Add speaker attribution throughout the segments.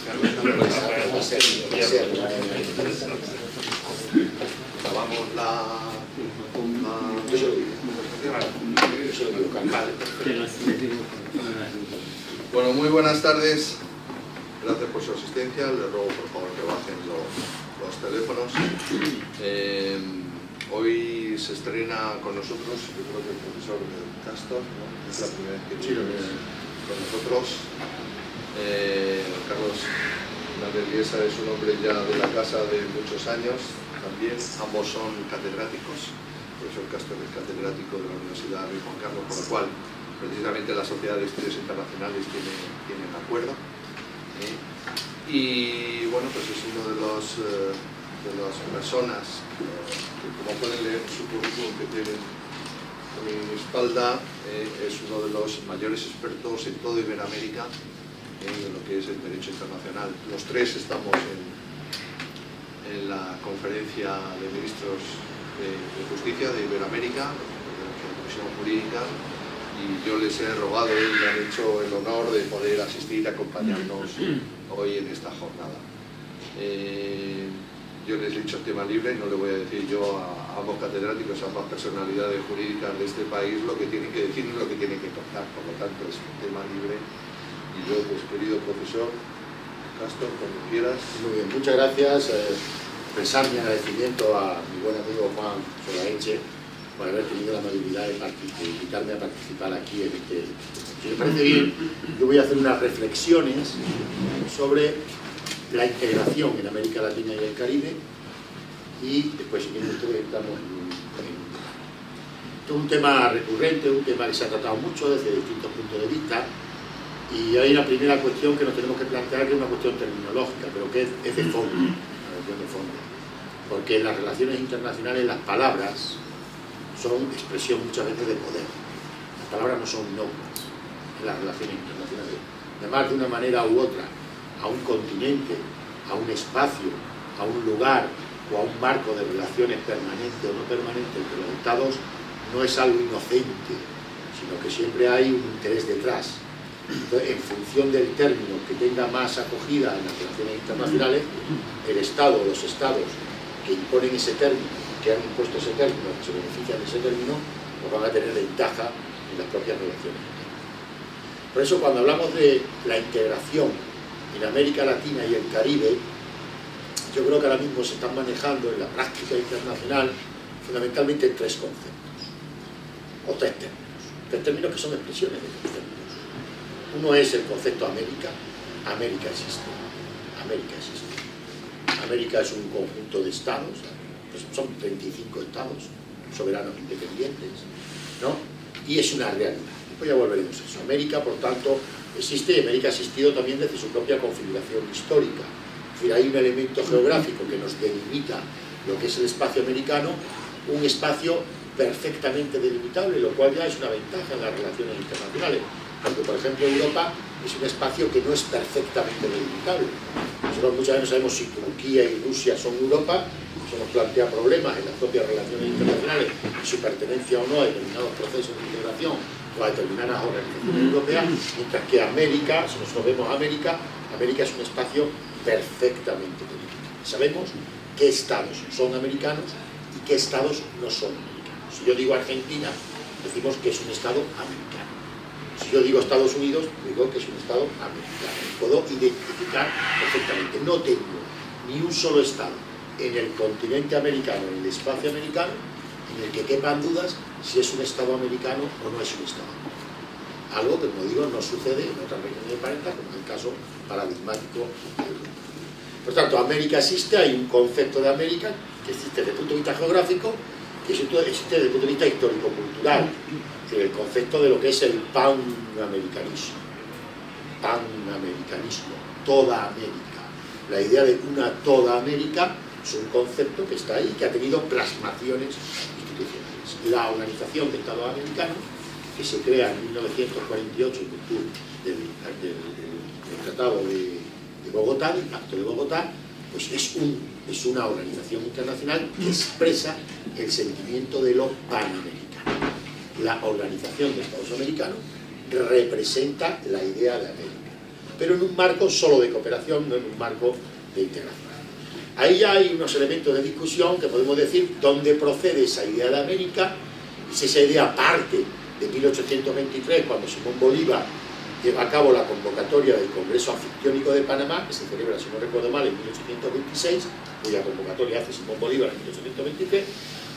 Speaker 1: Acabamos Bueno, muy buenas tardes. Gracias por su asistencia. Les ruego por favor que bajen los teléfonos. Hoy se estrena con nosotros, yo creo que el profesor Castor, ¿no? Es la primera vez que viene con nosotros. Carlos Valdeliesa es un hombre ya de la casa de muchos años, también ambos son catedráticos. El profesor Castor es catedrático de la Universidad Rey Juan Carlos, por lo cual precisamente la Sociedad de Estudios Internacionales tiene un acuerdo. Y bueno, pues es uno de las personas que, como pueden leer en su currículum que tienen a mi espalda, es uno de los mayores expertos en todo Iberoamérica en lo que es el derecho internacional. Los tres estamos en la conferencia de ministros de Justicia de Iberoamérica, de la Comisión Jurídica, y yo les he rogado y me han hecho el honor de poder asistir y acompañarnos hoy en esta jornada. Yo les he dicho tema libre, no le voy a decir yo a ambos catedráticos, a ambas personalidades jurídicas de este país lo que tienen que decir y lo que tienen que contar, por lo tanto es un tema libre. Y yo, pues querido profesor Castor, cuando quieras.
Speaker 2: Muy bien, muchas gracias. Expresar mi agradecimiento a mi buen amigo Juan Solaeche por haber tenido la amabilidad de invitarme a participar aquí en este. Si me parece bien, yo voy a hacer unas reflexiones sobre la integración en América Latina y el Caribe, y después, si quieren ustedes, entramos en un tema recurrente, un tema que se ha tratado mucho desde distintos puntos de vista, y hay una primera cuestión que nos tenemos que plantear, que es una cuestión terminológica, pero que es de fondo, una cuestión de fondo, porque en las relaciones internacionales las palabras son expresión muchas veces de poder. Las palabras no son inocuas en las relaciones internacionales. Además, de una manera u otra, a un continente, a un espacio, a un lugar o a un marco de relaciones permanente o no permanente entre los Estados, no es algo inocente, sino que siempre hay un interés detrás. Entonces, en función del término que tenga más acogida en las relaciones internacionales, el Estado o los Estados que imponen ese término, que han impuesto ese término, que se benefician de ese término, pues van a tener ventaja en las propias relaciones. Por eso, cuando hablamos de la integración en América Latina y el Caribe, yo creo que ahora mismo se están manejando en la práctica internacional fundamentalmente tres conceptos, o tres términos que son expresiones de tres términos. Uno es el concepto América. América existe. América existe. América es un conjunto de estados, pues son 35 estados soberanos independientes, ¿no? Y es una realidad. Después ya volveremos a eso. América, por tanto, existe, y América ha existido también desde su propia configuración histórica. Es decir, hay un elemento geográfico que nos delimita lo que es el espacio americano, un espacio perfectamente delimitable, lo cual ya es una ventaja en las relaciones internacionales. Porque, por ejemplo, Europa es un espacio que no es perfectamente delimitable. Nosotros muchas veces no sabemos si Turquía y Rusia son Europa, eso nos plantea problemas en las propias relaciones internacionales, su pertenencia o no a determinados procesos de integración o a determinadas organizaciones europeas, mientras que América, si nosotros vemos América es un espacio perfectamente delimitado. Sabemos qué estados son americanos y qué estados no son americanos. Si yo digo Argentina, decimos que es un estado americano. Si yo digo Estados Unidos, digo que es un estado americano. Puedo identificar perfectamente. No tengo ni un solo estado en el continente americano, en el espacio americano, en el que quepan dudas si es un estado americano o no es un estado americano. Algo que, como digo, no sucede en otras regiones del planeta, como es el caso paradigmático de Europa. Por tanto, América existe, hay un concepto de América que existe desde el punto de vista geográfico, que existe desde el punto de vista histórico-cultural, el concepto de lo que es el panamericanismo, toda América. La idea de una toda América es un concepto que está ahí, que ha tenido plasmaciones institucionales. La Organización de Estados Americanos, que se crea en 1948 en virtud del Tratado de Bogotá, del Pacto de Bogotá, pues es una organización internacional que expresa el sentimiento de lo panamericano. La Organización de Estados Americanos representa la idea de América. pero en un marco solo de cooperación, no en un marco de integración. Ahí ya hay unos elementos de discusión que podemos decir dónde procede esa idea de América, y si esa idea parte de 1823, cuando Simón Bolívar lleva a cabo la convocatoria del Congreso Anfictiónico de Panamá, que se celebra, si no recuerdo mal, en 1826, cuya convocatoria hace Simón Bolívar en 1823,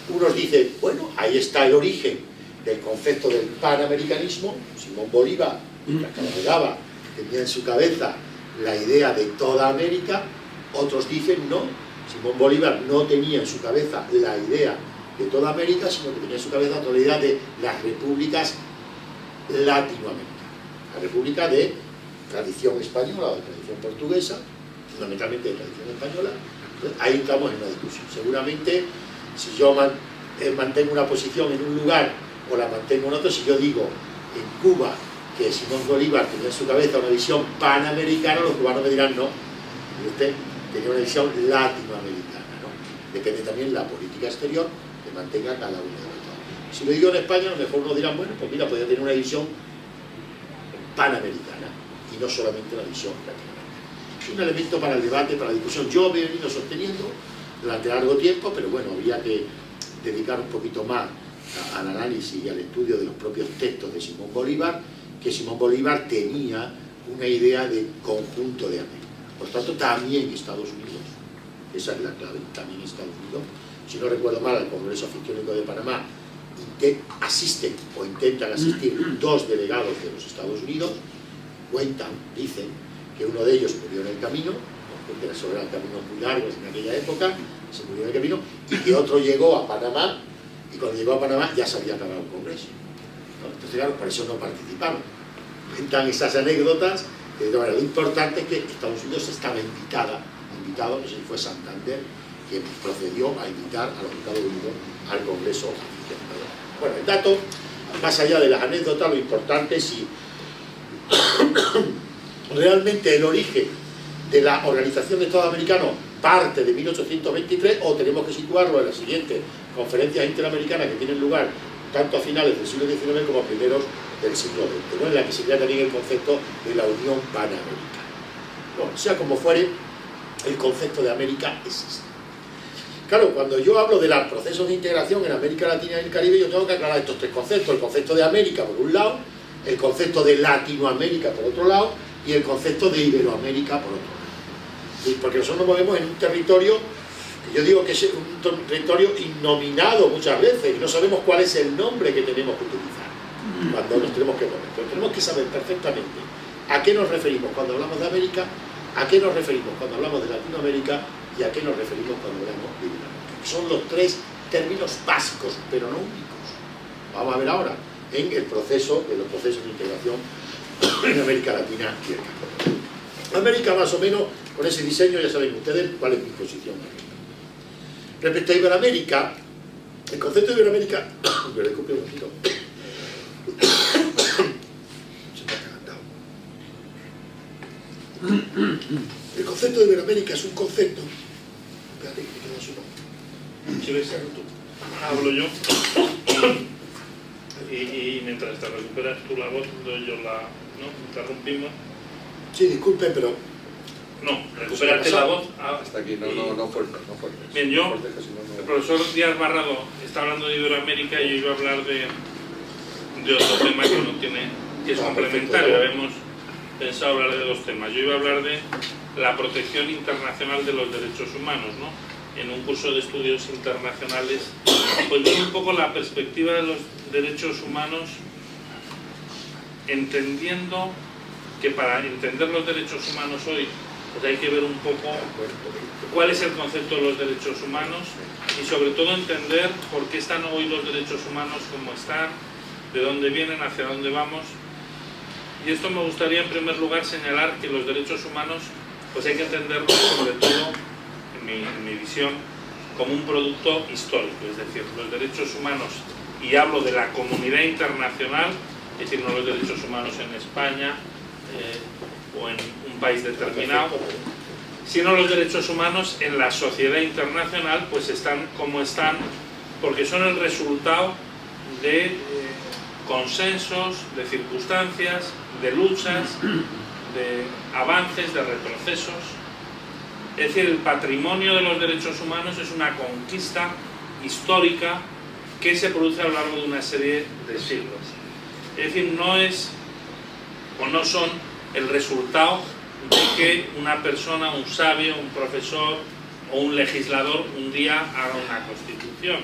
Speaker 2: unos dicen, bueno, ahí está el origen del concepto del panamericanismo. Simón Bolívar, mientras navegaba, tenía en su cabeza la idea de toda América. Otros dicen, no, Simón Bolívar no tenía en su cabeza la idea de toda América, sino que tenía en su cabeza toda la idea de las repúblicas latinoamericanas. La república de tradición española o de tradición portuguesa, fundamentalmente de tradición española. Entonces, ahí estamos en una discusión. Seguramente, si yo mantengo una posición en un lugar o la mantengo en otro, si yo digo en Cuba que Simón Bolívar tenía en su cabeza una visión panamericana, los cubanos me dirán, no, y usted tenía una visión latinoamericana, ¿no? Depende también la política exterior que mantenga cada uno de los dos. Si lo digo en España, a lo mejor unos dirán, bueno, pues mira, podría tener una visión panamericana y no solamente una visión latinoamericana. Es un elemento para el debate, para la discusión. Yo he venido sosteniendo durante largo tiempo, pero bueno, habría que dedicar un poquito más al análisis y al estudio de los propios textos de Simón Bolívar, que Simón Bolívar tenía una idea de conjunto de América. Por tanto, también Estados Unidos, esa es la clave, también Estados Unidos, si no recuerdo mal, al Congreso Anfictiónico de Panamá asisten o intentan asistir dos delegados de los Estados Unidos, cuentan, dicen, que uno de ellos murió en el camino, porque eran caminos muy largos en aquella época, se murió en el camino, y que otro llegó a Panamá, y cuando llegó a Panamá ya se había acabado el Congreso. Entonces, claro, por eso no participaron. Cuentan esas anécdotas. Lo importante es que Estados Unidos estaba invitado, no sé si fue Santander, que procedió a invitar a los Estados Unidos al Congreso Anfictiónico. Bueno, el dato, más allá de las anécdotas, lo importante es si realmente el origen de la Organización de Estados Americanos parte de 1823 o tenemos que situarlo en las siguientes conferencias interamericanas que tienen lugar tanto a finales del siglo XIX como a primeros del siglo XX, ¿no? En la que se crea también el concepto de la Unión Panamericana. Bueno, sea como fuere, el concepto de América existe. Claro, cuando yo hablo de los procesos de integración en América Latina y el Caribe, yo tengo que aclarar estos tres conceptos: el concepto de América por un lado, el concepto de Latinoamérica por otro lado y el concepto de Iberoamérica por otro lado. ¿Sí? Porque nosotros nos movemos en un territorio que yo digo que es un territorio innominado muchas veces y no sabemos cuál es el nombre que tenemos que utilizar cuando nos tenemos que mover. Pero tenemos que saber perfectamente a qué nos referimos cuando hablamos de América, a qué nos referimos cuando hablamos de Latinoamérica y a qué nos referimos cuando hablamos de Iberoamérica. Son los tres términos básicos, pero no únicos. Vamos a ver ahora en el proceso de los procesos de integración en América Latina y el Caribe. América, más o menos, con ese diseño ya saben ustedes cuál es mi posición. Respecto a Iberoamérica, el concepto de Iberoamérica, me lo disculpe un poquito. Se me ha cagado. El concepto de Iberoamérica es un concepto. Espérate que me queda su nombre.
Speaker 3: Si ves, hablo yo. Y mientras te recuperas tú la voz, doy yo la. ¿No? Interrumpimos.
Speaker 2: Sí, disculpe, pero.
Speaker 3: No, recuperarte la voz.
Speaker 1: Hasta aquí, no fuerte.
Speaker 3: Bien, yo, el profesor Díaz Barrado está hablando de Iberoamérica y yo iba a hablar de otro tema que no tiene, que es complementario. Habíamos pensado hablar de dos temas. Yo iba a hablar de la protección internacional de los derechos humanos, ¿no? En un curso de estudios internacionales, pues ver un poco la perspectiva de los derechos humanos, entendiendo que para entender los derechos humanos hoy, pues hay que ver un poco cuál es el concepto de los derechos humanos y sobre todo entender por qué están hoy los derechos humanos como están, de dónde vienen, hacia dónde vamos. Y esto me gustaría en primer lugar señalar que los derechos humanos pues hay que entenderlos sobre todo, en mi visión, como un producto histórico, es decir, los derechos humanos, y hablo de la comunidad internacional, es decir, no los derechos humanos en España o en un país determinado, sino los derechos humanos en la sociedad internacional, pues están como están, porque son el resultado de consensos, de circunstancias, de luchas, de avances, de retrocesos. Es decir, el patrimonio de los derechos humanos es una conquista histórica que se produce a lo largo de una serie de siglos. Es decir, no es o no son el resultado de que una persona, un sabio, un profesor o un legislador un día haga una constitución,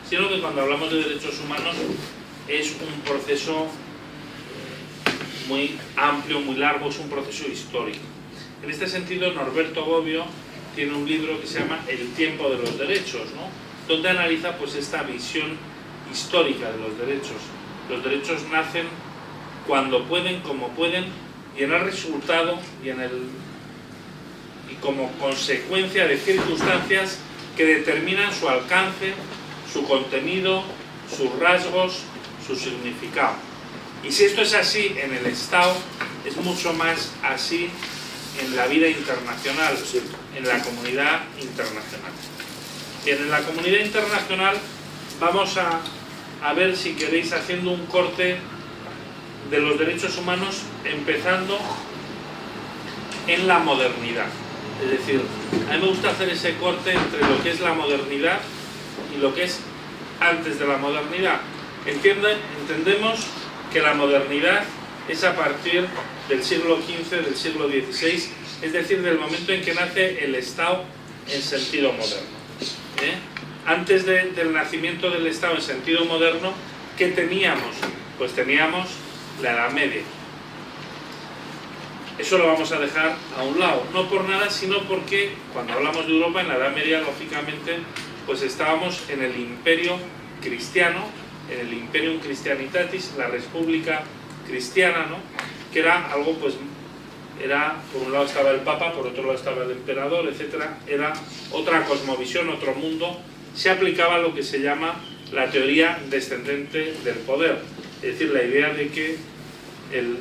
Speaker 3: sino que cuando hablamos de derechos humanos es un proceso muy amplio, muy largo, es un proceso histórico. En este sentido, Norberto Bobbio tiene un libro que se llama El tiempo de los derechos, ¿no?, donde analiza pues esta visión histórica de los derechos. Los derechos nacen cuando pueden, como pueden, y en el resultado y como consecuencia de circunstancias que determinan su alcance, su contenido, sus rasgos, su significado. Y si esto es así en el Estado, es mucho más así en la vida internacional, en la comunidad internacional. Bien, en la comunidad internacional vamos a ver, si queréis, haciendo un corte de los derechos humanos, empezando en la modernidad. Es decir, a mí me gusta hacer ese corte entre lo que es la modernidad y lo que es antes de la modernidad. Entendemos que la modernidad es a partir del siglo XV, del siglo XVI, es decir, del momento en que nace el Estado en sentido moderno. Antes del nacimiento del Estado en sentido moderno, ¿qué teníamos? Pues teníamos la Edad Media. Eso lo vamos a dejar a un lado, no por nada, sino porque cuando hablamos de Europa, en la Edad Media, lógicamente, pues estábamos en el Imperio Cristiano, en el Imperium Christianitatis, la República Cristiana, ¿no?, que era algo, pues, por un lado estaba el Papa, por otro lado estaba el Emperador, etcétera. Era otra cosmovisión, otro mundo. Se aplicaba lo que se llama la teoría descendente del poder, es decir, la idea de que el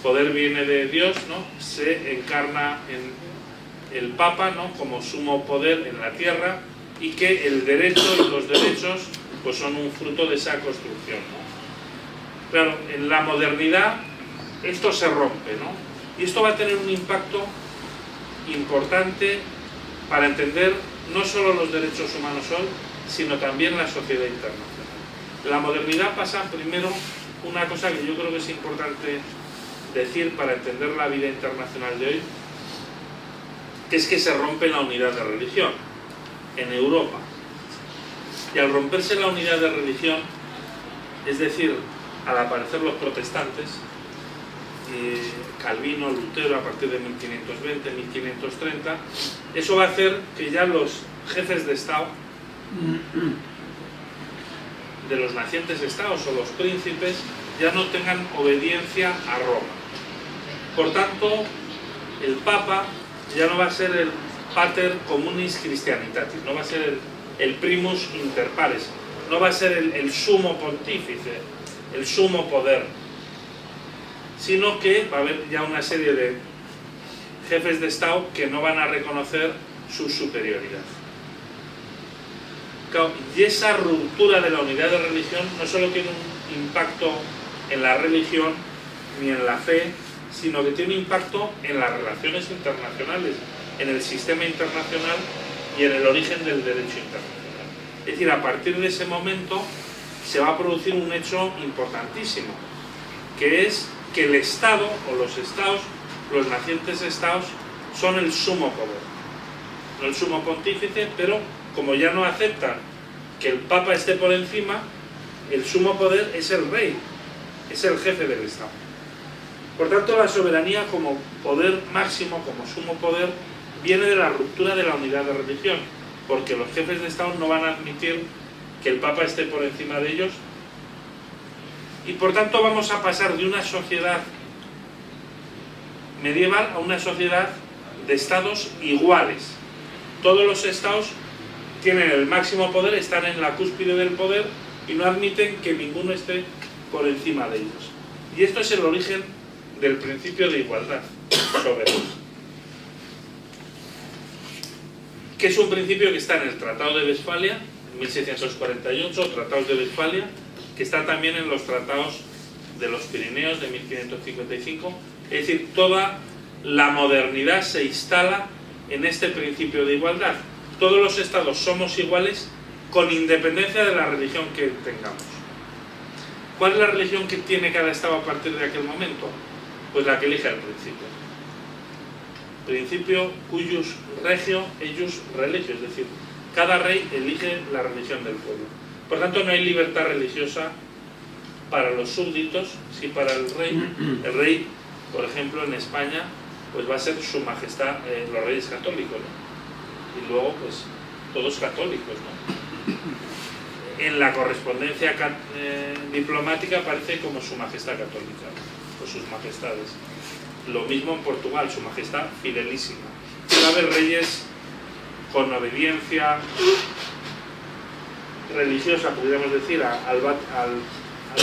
Speaker 3: poder viene de Dios, ¿no?, se encarna en el Papa, ¿no?, como sumo poder en la tierra, y que el derecho y los derechos pues son un fruto de esa construcción, ¿no? Claro, en la modernidad esto se rompe, ¿no?, y esto va a tener un impacto importante para entender no solo los derechos humanos hoy, sino también la sociedad internacional. En la modernidad pasa primero una cosa que yo creo que es importante decir para entender la vida internacional de hoy, que es que se rompe la unidad de religión en Europa. Y al romperse la unidad de religión, es decir, al aparecer los protestantes, Calvino, Lutero, a partir de 1520, 1530, eso va a hacer que ya los jefes de Estado de los nacientes estados o los príncipes ya no tengan obediencia a Roma. Por tanto, el Papa ya no va a ser el Pater Communis Christianitatis, no va a ser el primus inter pares, no va a ser el sumo pontífice, el sumo poder, sino que va a haber ya una serie de jefes de Estado que no van a reconocer su superioridad. Claro, y esa ruptura de la unidad de religión no solo tiene un impacto en la religión ni en la fe, sino que tiene un impacto en las relaciones internacionales, en el sistema internacional y en el origen del derecho internacional. Es decir, a partir de ese momento se va a producir un hecho importantísimo, que es que el Estado o los Estados, los nacientes Estados, son el sumo poder, no el sumo pontífice, pero como ya no aceptan que el Papa esté por encima, el sumo poder es el rey, es el jefe del Estado. Por tanto, la soberanía como poder máximo, como sumo poder, viene de la ruptura de la unidad de religión, porque los jefes de Estado no van a admitir que el Papa esté por encima de ellos, y por tanto vamos a pasar de una sociedad medieval a una sociedad de estados iguales. Todos los estados tienen el máximo poder, están en la cúspide del poder y no admiten que ninguno esté por encima de ellos. Y esto es el origen del principio de igualdad soberana, que es un principio que está en el Tratado de Westfalia, en 1648, Tratados de Westfalia, que está también en los Tratados de los Pirineos de 1555, es decir, toda la modernidad se instala en este principio de igualdad. Todos los estados somos iguales con independencia de la religión que tengamos. ¿Cuál es la religión que tiene cada estado a partir de aquel momento? Pues la que elige el principio. Principio cuius regio eius religio, es decir, cada rey elige la religión del pueblo. Por tanto, no hay libertad religiosa para los súbditos, sí para el rey. El rey, por ejemplo, en España, pues va a ser su majestad, los reyes católicos, ¿no? Y luego, pues, todos católicos, ¿no? En la correspondencia diplomática aparece como su majestad católica, ¿no? O sus majestades. Lo mismo en Portugal, su majestad fidelísima. Va a haber reyes con obediencia religiosa, podríamos decir, al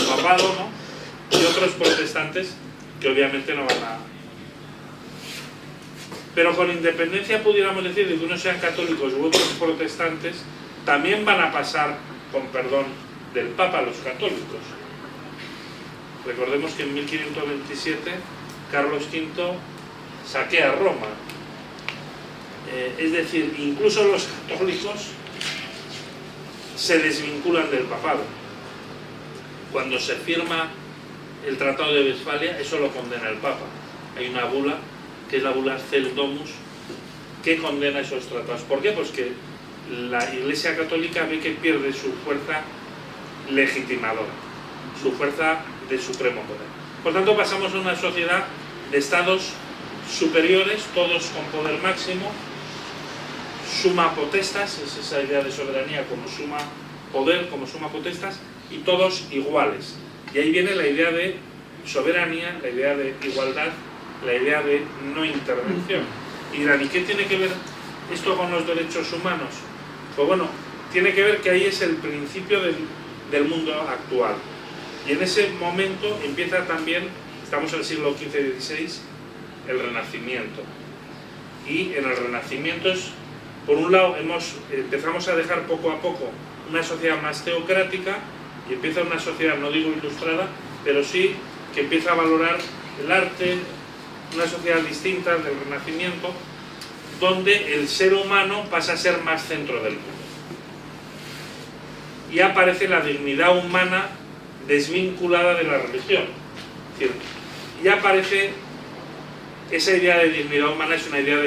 Speaker 3: papado, ¿no? Y otros protestantes que obviamente no van a... Pero con independencia, pudiéramos decir, de que unos sean católicos u otros protestantes, también van a pasar, con perdón del Papa, a los católicos. Recordemos que en 1527 Carlos V saquea Roma. Es decir, incluso los católicos se desvinculan del papado. Cuando se firma el Tratado de Westfalia, eso lo condena el Papa. Hay una bula, que es la bula Cel Domus, que condena esos tratados. ¿Por qué? Pues que la Iglesia Católica ve que pierde su fuerza legitimadora, su fuerza de supremo poder. Por tanto, pasamos a una sociedad de estados superiores, todos con poder máximo, suma potestas, es esa idea de soberanía como suma poder, como suma potestas, y todos iguales. Y ahí viene la idea de soberanía, la idea de igualdad, la idea de no intervención. Y dirán, ¿y qué tiene que ver esto con los derechos humanos? Pues bueno, tiene que ver que ahí es el principio del mundo actual. Y en ese momento empieza también, estamos en el siglo XV y XVI, el Renacimiento. Y en el Renacimiento es, por un lado, empezamos a dejar poco a poco una sociedad más teocrática y empieza una sociedad, no digo ilustrada, pero sí que empieza a valorar el arte, una sociedad distinta del Renacimiento, donde el ser humano pasa a ser más centro del mundo. Y aparece la dignidad humana desvinculada de la religión. Es decir, ya aparece esa idea de dignidad humana, es una idea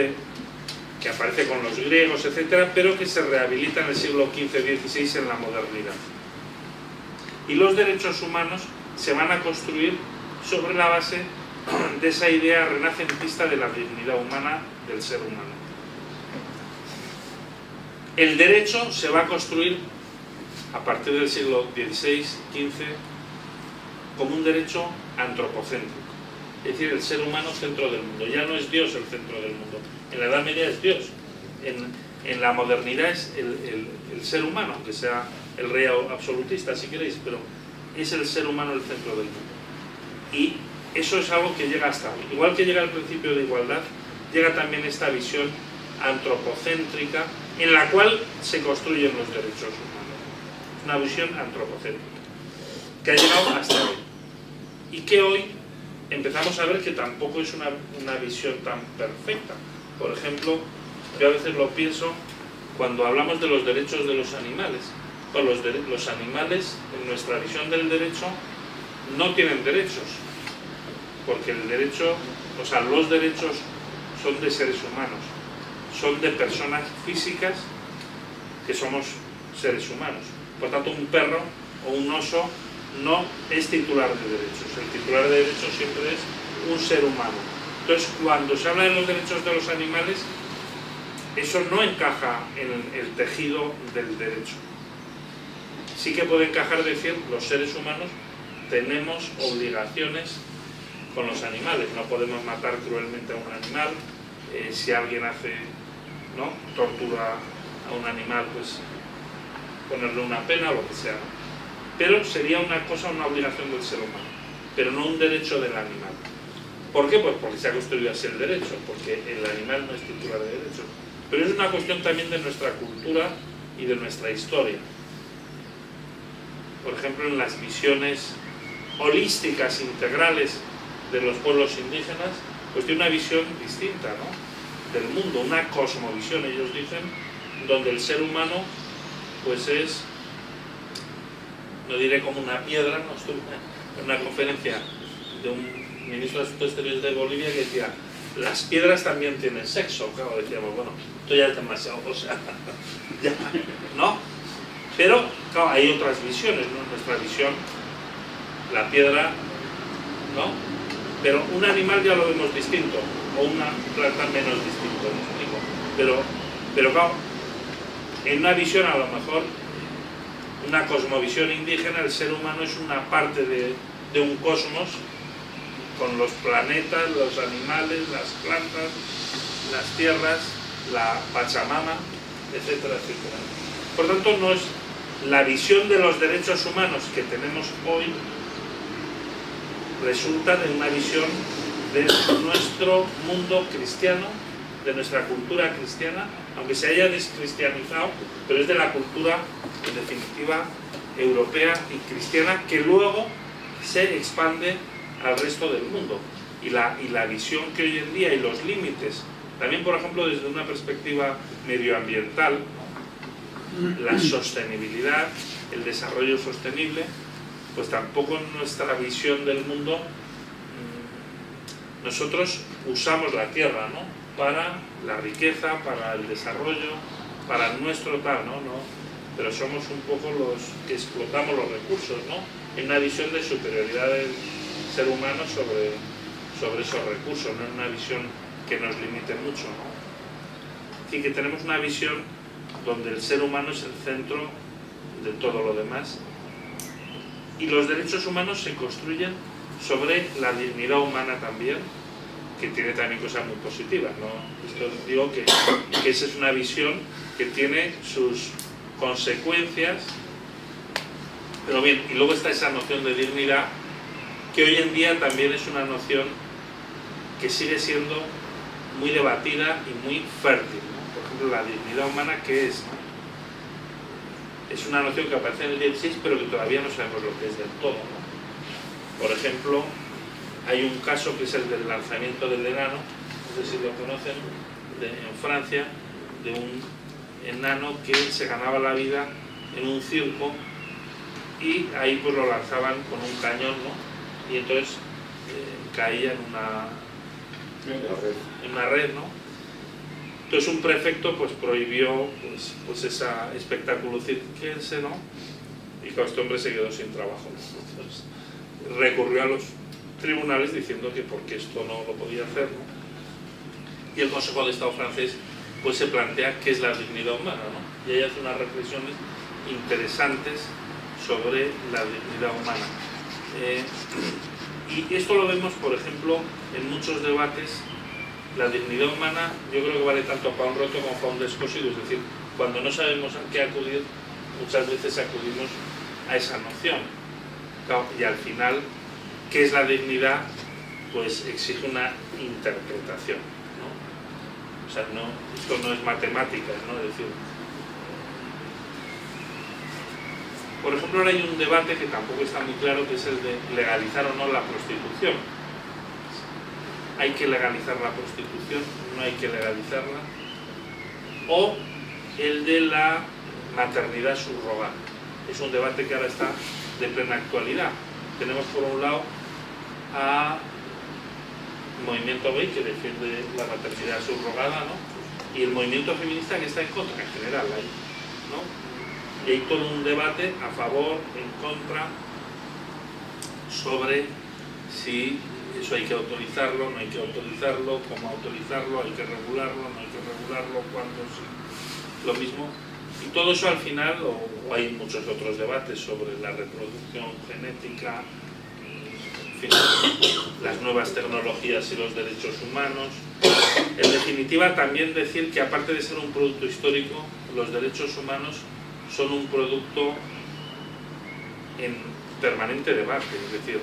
Speaker 3: que aparece con los griegos, etcétera, pero que se rehabilita en el siglo XV-XVI en la modernidad. Y los derechos humanos se van a construir sobre la base de esa idea renacentista de la dignidad humana del ser humano. El derecho se va a construir a partir del siglo XVI-XV como un derecho antropocéntrico, es decir, el ser humano centro del mundo. Ya no es Dios el centro del mundo, en la Edad Media es Dios, en la modernidad es el ser humano, aunque sea el rey absolutista si queréis, pero es el ser humano el centro del mundo. Y eso es algo que llega hasta hoy. Igual que llega el principio de igualdad, llega también esta visión antropocéntrica en la cual se construyen los derechos humanos. Una visión antropocéntrica que ha llegado hasta hoy y que hoy empezamos a ver que tampoco es una visión tan perfecta. Por ejemplo, yo a veces lo pienso cuando hablamos de los derechos de los animales. Pues los animales, en nuestra visión del derecho, no tienen derechos, porque el derecho, o sea, los derechos son de seres humanos, son de personas físicas que somos seres humanos. Por tanto, un perro o un oso no es titular de derechos. El titular de derechos siempre es un ser humano. Entonces, cuando se habla de los derechos de los animales, eso no encaja en el tejido del derecho. Sí que puede encajar decir, los seres humanos tenemos obligaciones con los animales. No podemos matar cruelmente a un animal. Si alguien hace, ¿no?, tortura a un animal, pues ponerle una pena o lo que sea, ¿no? Pero sería una cosa, una obligación del ser humano, pero no un derecho del animal. ¿Por qué? Pues porque se ha construido así el derecho, porque el animal no es titular de derechos. Pero es una cuestión también de nuestra cultura y de nuestra historia. Por ejemplo, en las visiones holísticas, integrales de los pueblos indígenas, pues tiene una visión distinta, ¿no?, del mundo, una cosmovisión, ellos dicen, donde el ser humano pues es, no diré como una piedra, no, estuve en una conferencia de un ministro de Asuntos Exteriores de Bolivia que decía, las piedras también tienen sexo. Claro, decíamos, bueno, esto ya es demasiado, o sea, ya, ¿no? Pero, claro, hay otras visiones, ¿no? Nuestra visión, la piedra, ¿no? Pero un animal ya lo vemos distinto, o una planta menos distinto, ¿me explico? Pero claro, en una visión, a lo mejor, una cosmovisión indígena, el ser humano es una parte de un cosmos, con los planetas, los animales, las plantas, las tierras, la Pachamama, etcétera, etcétera. Por tanto, no es la visión de los derechos humanos que tenemos hoy, resulta de una visión de nuestro mundo cristiano, de nuestra cultura cristiana, aunque se haya descristianizado, pero es de la cultura, en definitiva, europea y cristiana, que luego se expande al resto del mundo. Y la visión que hoy en día y los límites, también por ejemplo desde una perspectiva medioambiental, la sostenibilidad, el desarrollo sostenible, pues tampoco en nuestra visión del mundo nosotros usamos la tierra, ¿no?, para la riqueza, para el desarrollo, para nuestro tal, ¿no? Pero somos un poco los que explotamos los recursos, ¿no?, en una visión de superioridad del ser humano sobre esos recursos, no en una visión que nos limite mucho, ¿no? Es decir, que tenemos una visión donde el ser humano es el centro de todo lo demás, y los derechos humanos se construyen sobre la dignidad humana también, que tiene también cosas muy positivas, ¿no? Esto digo que esa es una visión que tiene sus consecuencias, pero bien, y luego está esa noción de dignidad, que hoy en día también es una noción que sigue siendo muy debatida y muy fértil, ¿no? Por ejemplo, la dignidad humana, ¿qué es, no? Es una noción que aparece en el 16, pero que todavía no sabemos lo que es del todo, ¿no? Por ejemplo, hay un caso que es el del lanzamiento del enano, no sé si lo conocen, en Francia, de un enano que se ganaba la vida en un circo y ahí pues lo lanzaban con un cañón, ¿no? Y entonces caía en una red, ¿no? Entonces un prefecto pues prohibió pues ese espectáculo circense, ¿no? Y que este hombre se quedó sin trabajo, ¿no? Entonces recurrió a los tribunales diciendo que porque esto no lo podía hacer, ¿no? Y el Consejo de Estado francés pues se plantea qué es la dignidad humana, ¿no? Y ahí hace unas reflexiones interesantes sobre la dignidad humana. Y esto lo vemos, por ejemplo, en muchos debates. La dignidad humana yo creo que vale tanto para un roto como para un descosido, es decir, cuando no sabemos a qué acudir, muchas veces acudimos a esa noción. Y al final, ¿qué es la dignidad? Pues exige una interpretación, ¿no? O sea, esto no es matemáticas, ¿no? Es decir, por ejemplo, ahora hay un debate que tampoco está muy claro, que es el de legalizar o no la prostitución. ¿Hay que legalizar la prostitución? ¿No hay que legalizarla? O el de la maternidad subrogada. Es un debate que ahora está de plena actualidad. Tenemos por un lado a movimiento gay que defiende la maternidad subrogada, ¿no? Y el movimiento feminista que está en contra, en general, ahí, ¿no? Y hay todo un debate a favor, en contra, sobre si eso hay que autorizarlo, no hay que autorizarlo, cómo autorizarlo, hay que regularlo, no hay que regularlo, cuándo, sí. Lo mismo. Y todo eso al final, o hay muchos otros debates sobre la reproducción genética, en fin, las nuevas tecnologías y los derechos humanos. En definitiva, también decir que aparte de ser un producto histórico, los derechos humanos son un producto en permanente debate, es decir,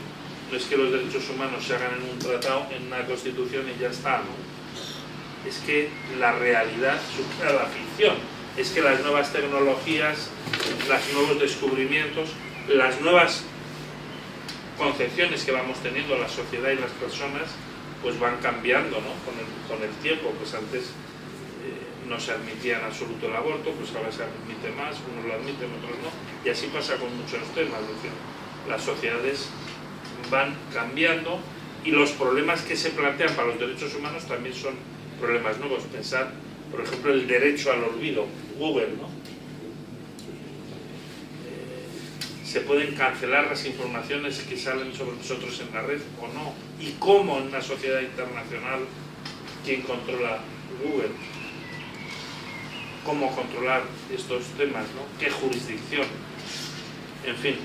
Speaker 3: no es que los derechos humanos se hagan en un tratado, en una constitución y ya está, ¿no? Es que la realidad supera la ficción, es que las nuevas tecnologías, los nuevos descubrimientos, las nuevas concepciones que vamos teniendo la sociedad y las personas pues van cambiando, ¿no? con el tiempo. Pues antes no se admitía en absoluto el aborto, pues ahora se admite más, unos lo admiten, otros no, y así pasa con muchos temas. Es decir, las sociedades van cambiando y los problemas que se plantean para los derechos humanos también son problemas nuevos. Pensar, por ejemplo, el derecho al olvido, Google, ¿no? Se pueden cancelar las informaciones que salen sobre nosotros en la red o no, y cómo en una sociedad internacional, quién controla Google, cómo controlar estos temas, ¿no? Qué jurisdicción, en fin.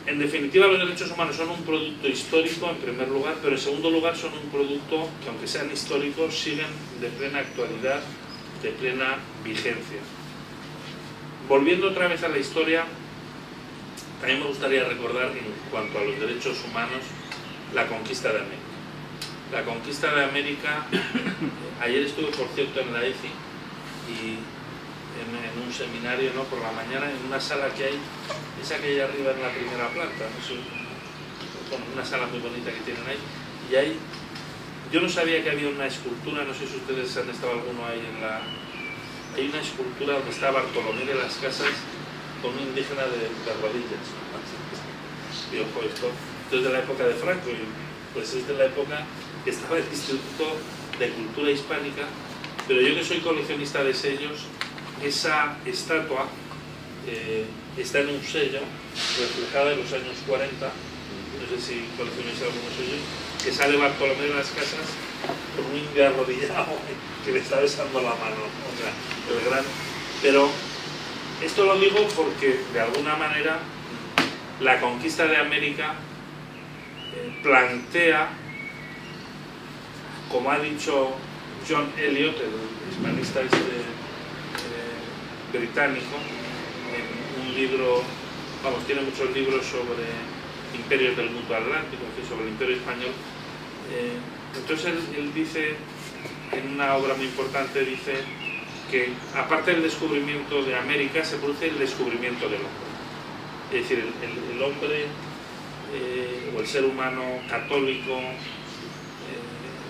Speaker 3: En definitiva, los derechos humanos son un producto histórico en primer lugar, pero en segundo lugar son un producto que, aunque sean históricos, siguen de plena actualidad, de plena vigencia. Volviendo otra vez a la historia, también me gustaría recordar, en cuanto a los derechos humanos, la conquista de América. La conquista de América, ayer estuve, por cierto, en la EFI y en un seminario, ¿no? Por la mañana, en una sala que hay, esa que hay arriba en la primera planta, ¿no? Bueno, una sala muy bonita que tienen ahí, y hay, yo no sabía que había una escultura, no sé si ustedes han estado alguno ahí en la... Hay una escultura donde está Bartolomé de las Casas con un indígena de rodillas. Y ojo, esto es de la época de Franco, y pues es de la época que estaba el Instituto de Cultura Hispánica, pero yo, que soy coleccionista de sellos, esa estatua está en un sello reflejada en los años 40, no sé si coleccionáis algunos sellos, que sale Bartolomé de las Casas con un indio arrodillado que le está besando la mano, o sea, el gran... Pero esto lo digo porque, de alguna manera, la conquista de América plantea, como ha dicho John Eliot, el hispanista británico, en un libro, vamos, tiene muchos libros sobre imperios del mundo atlántico, sobre el imperio español. Entonces él dice, en una obra muy importante, dice que aparte del descubrimiento de América se produce el descubrimiento del hombre. Es decir, el hombre o el ser humano católico,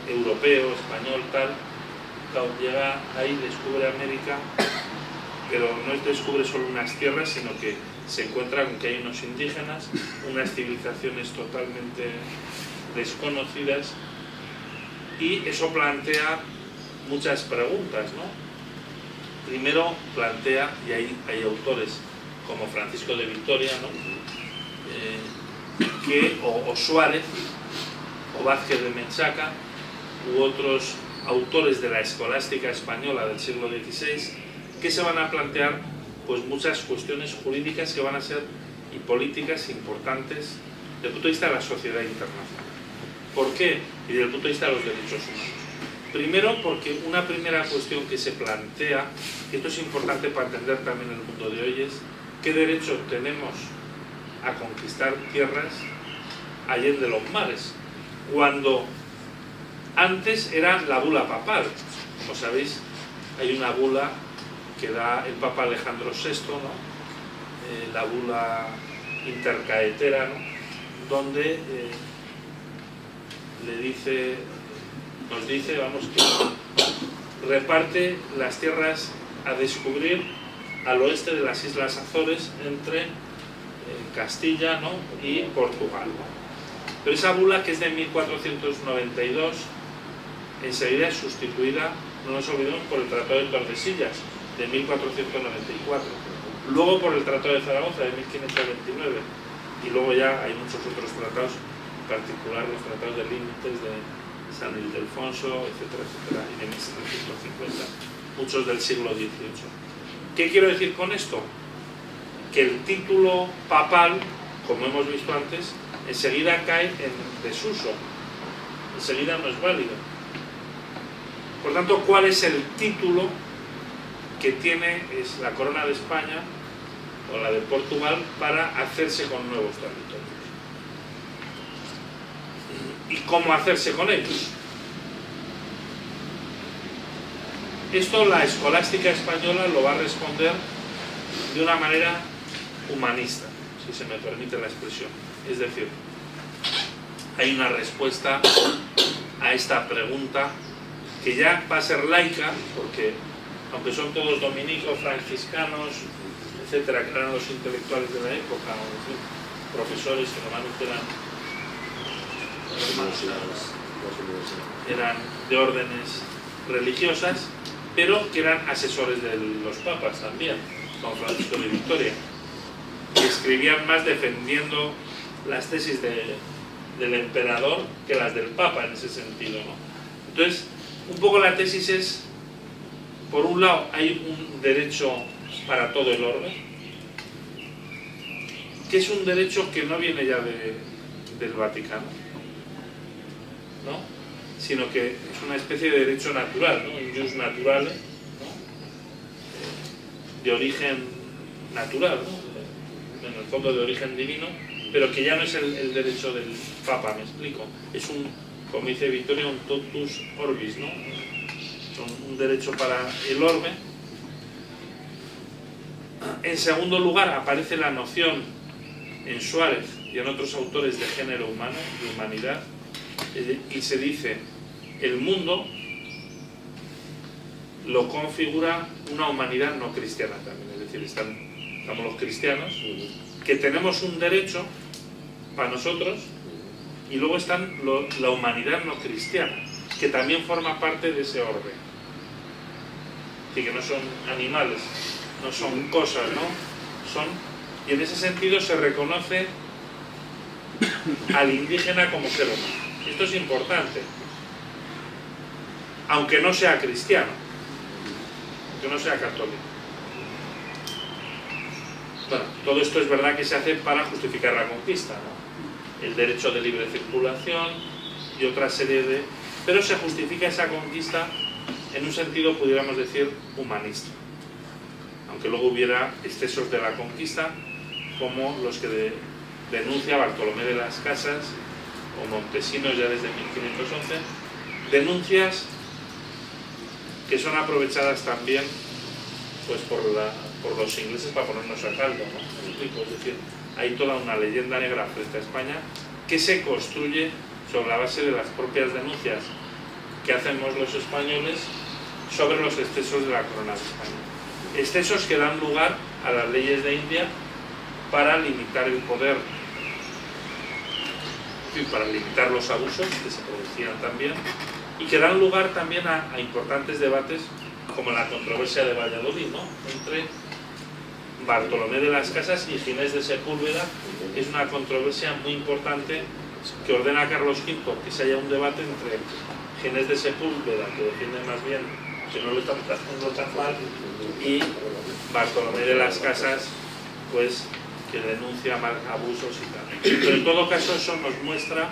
Speaker 3: europeo, español, tal, cuando llega ahí descubre América, pero no descubre solo unas tierras, sino que se encuentra con que hay unos indígenas, unas civilizaciones totalmente desconocidas, y eso plantea muchas preguntas, ¿no? Primero plantea, y hay autores como Francisco de Vitoria, ¿no? O Suárez, o Vázquez de Menchaca, u otros autores de la escolástica española del siglo XVI, que se van a plantear pues muchas cuestiones jurídicas que van a ser, y políticas importantes desde el punto de vista de la sociedad internacional. ¿Por qué? Y desde el punto de vista de los derechos humanos. Primero, porque una primera cuestión que se plantea, y esto es importante para entender también el mundo de hoy, es qué derecho tenemos a conquistar tierras allende los mares, cuando antes era la bula papal. Como sabéis, hay una bula que da el Papa Alejandro VI, ¿no? La bula intercaetera, ¿no? Donde nos dice, vamos, que reparte las tierras a descubrir al oeste de las Islas Azores, entre Castilla, ¿no? y Portugal, ¿no? Pero esa bula, que es de 1492, enseguida es sustituida, no nos olvidemos, por el Tratado de Tordesillas de 1494, luego por el Tratado de Zaragoza de 1529, y luego ya hay muchos otros tratados, en particular los tratados de límites de San Ildefonso, etcétera, etcétera, y de 1750, muchos del siglo XVIII. ¿Qué quiero decir con esto? Que el título papal, como hemos visto antes, enseguida cae en desuso, enseguida no es válido. Por tanto, ¿cuál es el título que tiene la Corona de España o la de Portugal para hacerse con nuevos territorios? ¿Y cómo hacerse con ellos? Esto la escolástica española lo va a responder de una manera humanista, si se me permite la expresión. Es decir, hay una respuesta a esta pregunta que ya va a ser laica, porque aunque son todos dominicos, franciscanos, etcétera, que eran los intelectuales de la época, o en fin, profesores que normalmente eran de órdenes religiosas, pero que eran asesores de los papas también, como Francisco de Victoria, que escribían más defendiendo las tesis del emperador que las del papa en ese sentido, ¿no? Entonces, un poco la tesis es, por un lado, hay un derecho para todo el orbe, que es un derecho que no viene ya del Vaticano, ¿no? Sino que es una especie de derecho natural, ¿no? Un jus naturale, ¿no? De origen natural, ¿no? En el fondo de origen divino, pero que ya no es el derecho del Papa, me explico. Es un, como dice Victoria, un totus orbis, ¿no? Un derecho para el orbe. En segundo lugar, aparece la noción en Suárez y en otros autores de género humano, de humanidad, y se dice, el mundo lo configura una humanidad no cristiana también, es decir, estamos los cristianos, que tenemos un derecho para nosotros, y luego están la humanidad no cristiana, que también forma parte de ese orden. Así que no son animales, no son cosas, ¿no? Y en ese sentido se reconoce al indígena como ser humano. Esto es importante, aunque no sea cristiano, aunque no sea católico. Bueno, todo esto es verdad que se hace para justificar la conquista, ¿no? El derecho de libre circulación y otra serie de... Pero se justifica esa conquista en un sentido, pudiéramos decir, humanista. Aunque luego hubiera excesos de la conquista, como los que denuncia Bartolomé de las Casas o Montesinos ya desde 1511, denuncias que son aprovechadas también pues por los ingleses para ponernos a caldo, ¿no? Es decir, hay toda una leyenda negra frente a España que se construye sobre la base de las propias denuncias que hacemos los españoles sobre los excesos de la corona de España. Excesos que dan lugar a las leyes de India para limitar el poder y para limitar los abusos que se producían también, y que dan lugar también a importantes debates como la controversia de Valladolid, ¿no? Entre Bartolomé de las Casas y Ginés de Sepúlveda, que es una controversia muy importante que ordena a Carlos V que se haya un debate entre Ginés de Sepúlveda, que defiende más bien que no lo estamos haciendo tan mal, y Bartolomé de las Casas, pues que denuncia más abusos y tal. Pero en todo caso eso nos muestra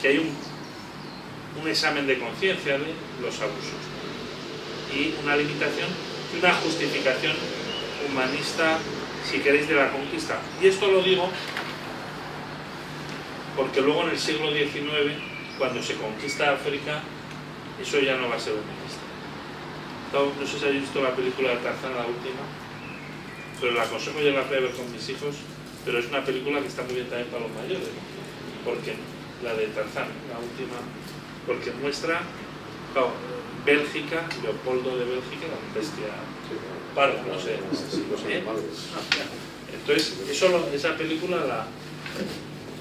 Speaker 3: que hay un examen de conciencia de los abusos y una limitación y una justificación humanista, si queréis, de la conquista. Y esto lo digo porque luego en el siglo XIX, cuando se conquista África, eso ya no va a ser humanista. No sé si habéis visto la película de Tarzán, la última, pero la aconsejo, yo la fui a ver con mis hijos, pero es una película que está muy bien también para los mayores, ¿no? Porque la de Tarzán, la última, porque muestra, claro, Bélgica, Leopoldo de Bélgica, la bestia parda, no sé. Entonces, esa película la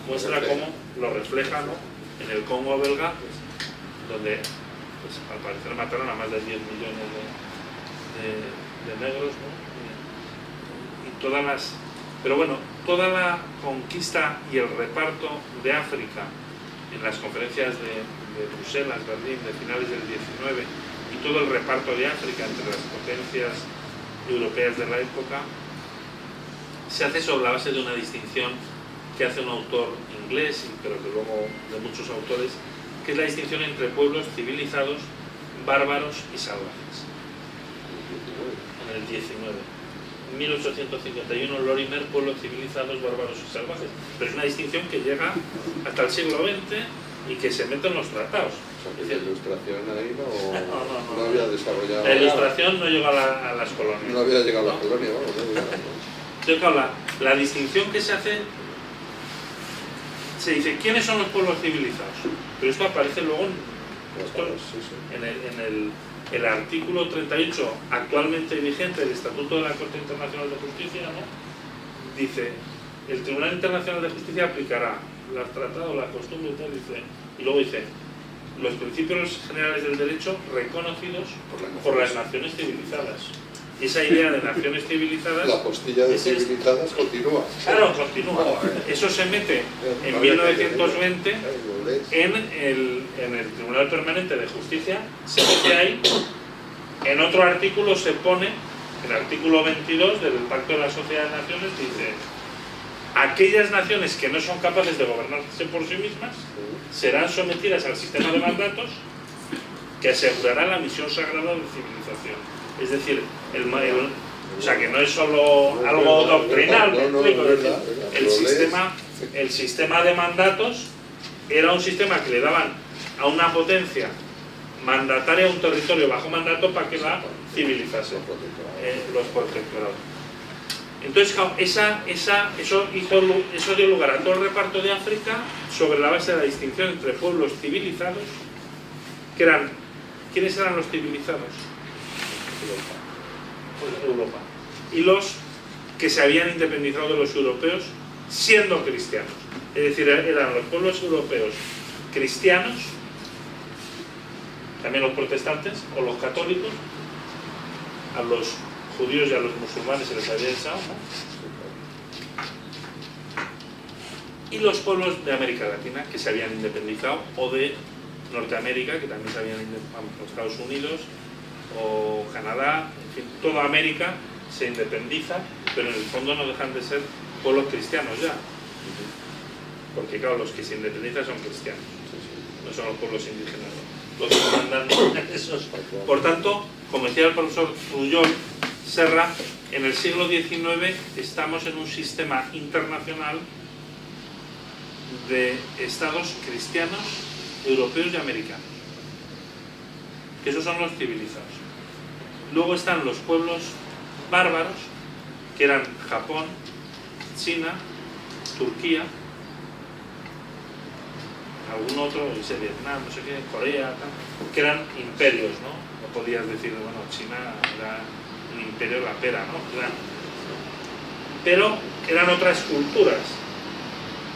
Speaker 3: muestra cómo lo refleja, ¿no? En el Congo belga, pues, donde pues, al parecer mataron a más de 10 millones de negros, ¿no? Y todas las... Pero bueno, toda la conquista y el reparto de África en las conferencias de Bruselas, Berlín, de finales del 19, y todo el reparto de África entre las potencias europeas de la época, se hace sobre la base de una distinción que hace un autor inglés, pero que luego de muchos autores, que es la distinción entre pueblos civilizados, bárbaros y salvajes. En el 19. En 1851, Lorimer, pueblos civilizados, bárbaros y salvajes. Pero es una distinción que llega hasta el siglo XX y que se mete en los tratados.
Speaker 1: ¿La ilustración ahí no había desarrollado?
Speaker 3: La ilustración no llegó a las colonias.
Speaker 1: No había llegado a las colonias, vamos.
Speaker 3: Entonces, claro, la distinción que se hace se dice, ¿quiénes son los pueblos civilizados? Pero esto aparece luego en el artículo 38 actualmente vigente del Estatuto de la Corte Internacional de Justicia, ¿no? Dice, el Tribunal Internacional de Justicia aplicará los tratados, las costumbres, dice, y luego dice, los principios generales del derecho reconocidos por las naciones civilizadas. Y esa idea de naciones civilizadas...
Speaker 1: La postilla de civilizadas continúa.
Speaker 3: Claro, continúa. Eso se mete en 1920 en el Tribunal Permanente de Justicia, se mete ahí, en otro artículo se pone, el artículo 22 del Pacto de la Sociedad de Naciones, dice, aquellas naciones que no son capaces de gobernarse por sí mismas serán sometidas al sistema de mandatos que asegurará la misión sagrada de civilización. Es decir, o sea, que no es solo algo doctrinal, el sistema de mandatos era un sistema que le daban a una potencia mandataria a un territorio bajo mandato para que la civilizase, los protectorados. Entonces, eso dio lugar a todo el reparto de África sobre la base de la distinción entre pueblos civilizados, que eran, ¿quiénes eran los civilizados? Europa. Y los que se habían independizado de los europeos siendo cristianos. Es decir, eran los pueblos europeos cristianos, también los protestantes o los católicos, a los judíos y a los musulmanes se les había echado, ¿no? Y los pueblos de América Latina que se habían independizado, o de Norteamérica que también se habían independizado, Estados Unidos o Canadá, en fin, toda América se independiza, pero en el fondo no dejan de ser pueblos cristianos ya, porque claro, los que se independizan son cristianos, no son los pueblos indígenas, los que mandan esos. Por tanto, como decía el profesor Pujol Serra, en el siglo XIX estamos en un sistema internacional de estados cristianos, europeos y americanos, que esos son los civilizados. Luego están los pueblos bárbaros, que eran Japón, China, Turquía, algún otro, no sé, Vietnam, no sé qué, Corea, tal, que eran imperios, ¿no? No podías decir, bueno, China era un imperio la pera, ¿no? Pero eran otras culturas,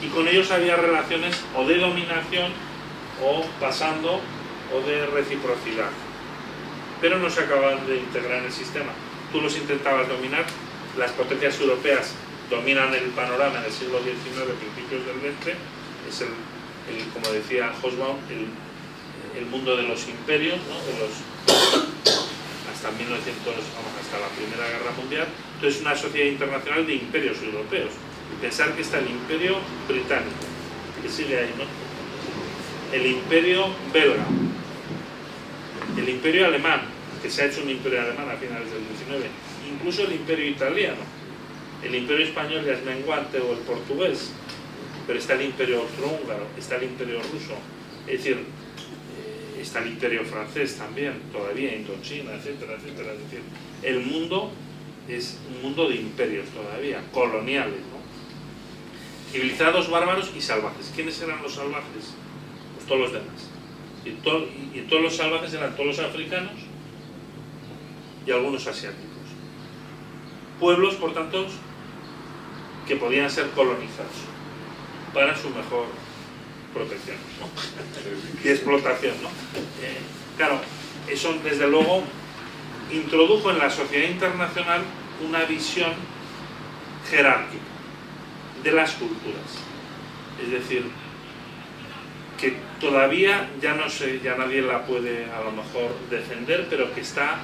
Speaker 3: y con ellos había relaciones o de dominación o pasando o de reciprocidad, pero no se acababan de integrar en el sistema. Tú los intentabas dominar, las potencias europeas dominan el panorama en el siglo XIX, principios del XX, es como decía Hobsbawm, el mundo de los imperios, ¿no? Hasta 1900, vamos, hasta la Primera Guerra Mundial. Entonces, una sociedad internacional de imperios europeos. Y pensar que está el imperio británico, que sigue ahí, ¿no? El imperio belga, el imperio alemán, que se ha hecho un imperio alemán a finales del XIX, incluso el imperio italiano, el imperio español ya es menguante, o el portugués, pero está el imperio austrohúngaro, está el imperio ruso, es decir, está el imperio francés también, todavía, Indochina, etcétera, etcétera. Es decir, el mundo es un mundo de imperios todavía, coloniales, ¿no? Civilizados, bárbaros y salvajes. ¿Quiénes eran los salvajes? Pues todos los demás. Y todos los salvajes eran todos los africanos y algunos asiáticos. Pueblos, por tanto, que podían ser colonizados para su mejor protección, ¿no? Y explotación, ¿no? Claro, eso desde luego introdujo en la sociedad internacional una visión jerárquica de las culturas, es decir, que todavía ya no sé, ya nadie la puede a lo mejor defender, pero que está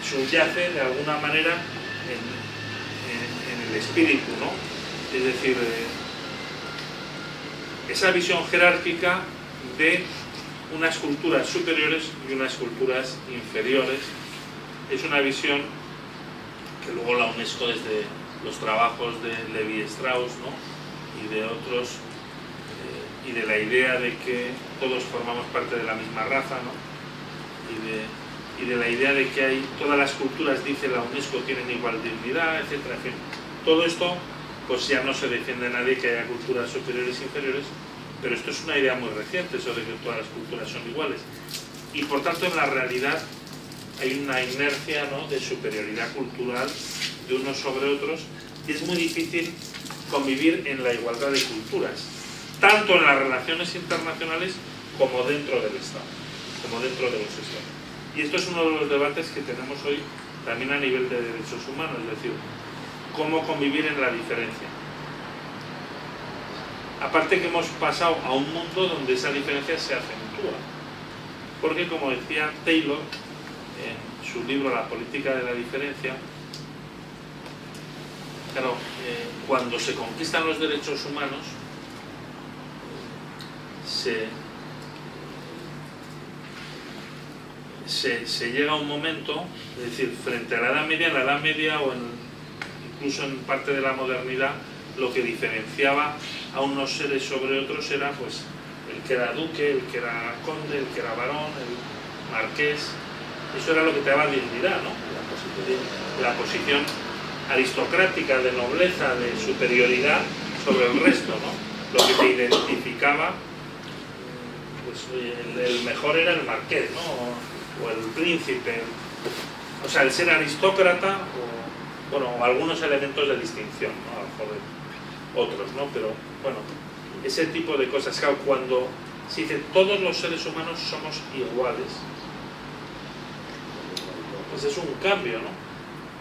Speaker 3: subyace de alguna manera en el espíritu, ¿no? Es decir, esa visión jerárquica de unas culturas superiores y unas culturas inferiores es una visión que luego la UNESCO, desde los trabajos de Levi Strauss, ¿no? Y de otros, y de la idea de que todos formamos parte de la misma raza, ¿no? Y de la idea de que todas las culturas, dice la UNESCO, tienen igual dignidad, etcétera. En fin, todo esto pues ya no se defiende a nadie que haya culturas superiores e inferiores, pero esto es una idea muy reciente, eso de que todas las culturas son iguales. Y por tanto en la realidad hay una inercia, ¿no?, de superioridad cultural de unos sobre otros, y es muy difícil convivir en la igualdad de culturas, tanto en las relaciones internacionales como dentro del Estado, como dentro de los Estados. Y esto es uno de los debates que tenemos hoy también a nivel de derechos humanos, es decir, cómo convivir en la diferencia. Aparte que hemos pasado a un mundo donde esa diferencia se acentúa, porque como decía Taylor en su libro La política de la diferencia, claro, cuando se conquistan los derechos humanos, se llega a un momento, es decir, frente a la Edad Media, en la Edad Media o incluso en parte de la modernidad, lo que diferenciaba a unos seres sobre otros era pues el que era duque, el que era conde, el que era barón, el marqués. Eso era lo que te daba dignidad, ¿no? La posición aristocrática, de nobleza, de superioridad sobre el resto, ¿no? Lo que te identificaba, pues el mejor era el marqués, ¿no? O el príncipe, o sea, el ser aristócrata, o algunos elementos de distinción, ¿no? A lo mejor otros, ¿no? Pero bueno, ese tipo de cosas. Claro, cuando se dice todos los seres humanos somos iguales, pues es un cambio, ¿no?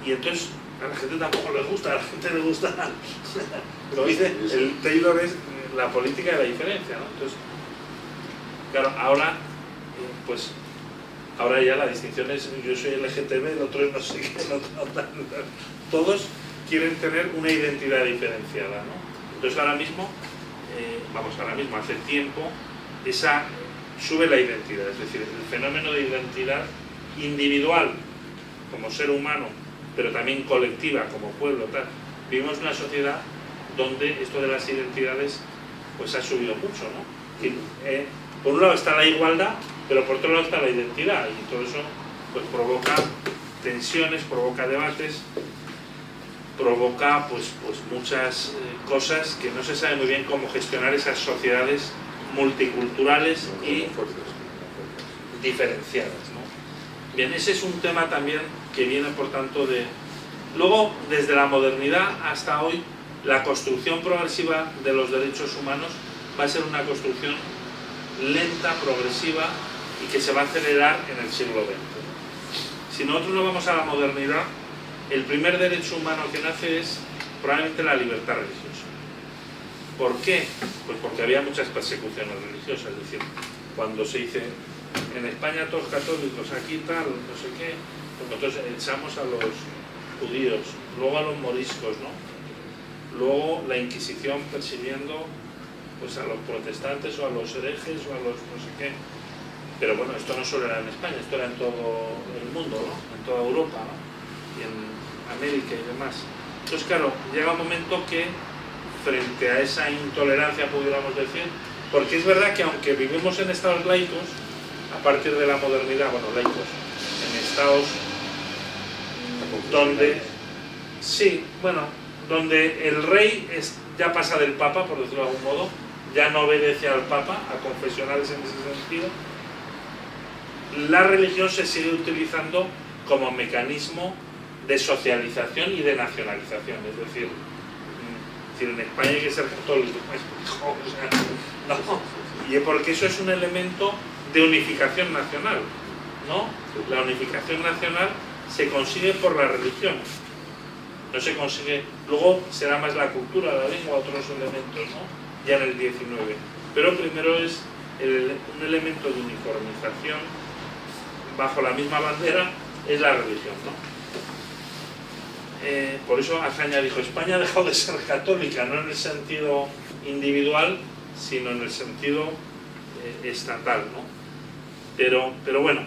Speaker 3: Y entonces a la gente tampoco le gusta, a la gente le gusta. Lo dice, el Taylor es la política de la diferencia, ¿no? Entonces, claro, ahora, pues, ahora ya la distinción es yo soy LGTB, el otro es no sé qué, todos quieren tener una identidad diferenciada, ¿no? Entonces ahora mismo, hace tiempo, sube la identidad, es decir, el fenómeno de identidad individual como ser humano, pero también colectiva como pueblo, tal. Vivimos en una sociedad donde esto de las identidades pues ha subido mucho, ¿no? Por un lado está la igualdad, pero por otro lado está la identidad, y todo eso pues provoca tensiones, provoca debates, provoca pues muchas cosas que no se sabe muy bien cómo gestionar esas sociedades multiculturales y diferenciadas, ¿no? Bien, ese es un tema también que viene por tanto de... Luego, desde la modernidad hasta hoy, la construcción progresiva de los derechos humanos va a ser una construcción lenta, progresiva y que se va a acelerar en el siglo XX. Si nosotros nos vamos a la modernidad, el primer derecho humano que nace es probablemente la libertad religiosa. ¿Por qué? Pues porque había muchas persecuciones religiosas, es decir, cuando se dice en España todos católicos, aquí tal, no sé qué, pues nosotros echamos a los judíos, luego a los moriscos, ¿no? Luego la Inquisición persiguiendo pues a los protestantes o a los herejes o a los no sé qué. Pero bueno, esto no solo era en España, esto era en todo el mundo, ¿no? En toda Europa, ¿no? Y en América y demás. Entonces, claro, llega un momento que frente a esa intolerancia, pudiéramos decir, porque es verdad que aunque vivimos en estados laicos, a partir de la modernidad, bueno, laicos, en estados donde, sí, bueno, donde el rey ya pasa del papa, por decirlo de algún modo, ya no obedece al papa, a confesionales en ese sentido, la religión se sigue utilizando como mecanismo de socialización y de nacionalización, es decir, en España hay que ser católico, o sea, no, y porque eso es un elemento de unificación nacional, ¿no? La unificación nacional se consigue por la religión, no se consigue, luego será más la cultura, la lengua, otros elementos, ¿no? Ya en el 19, pero primero es un elemento de uniformización bajo la misma bandera, es la religión, ¿no? Por eso Azaña dijo, España ha dejado de ser católica, no en el sentido individual, sino en el sentido estatal, ¿no? Pero bueno,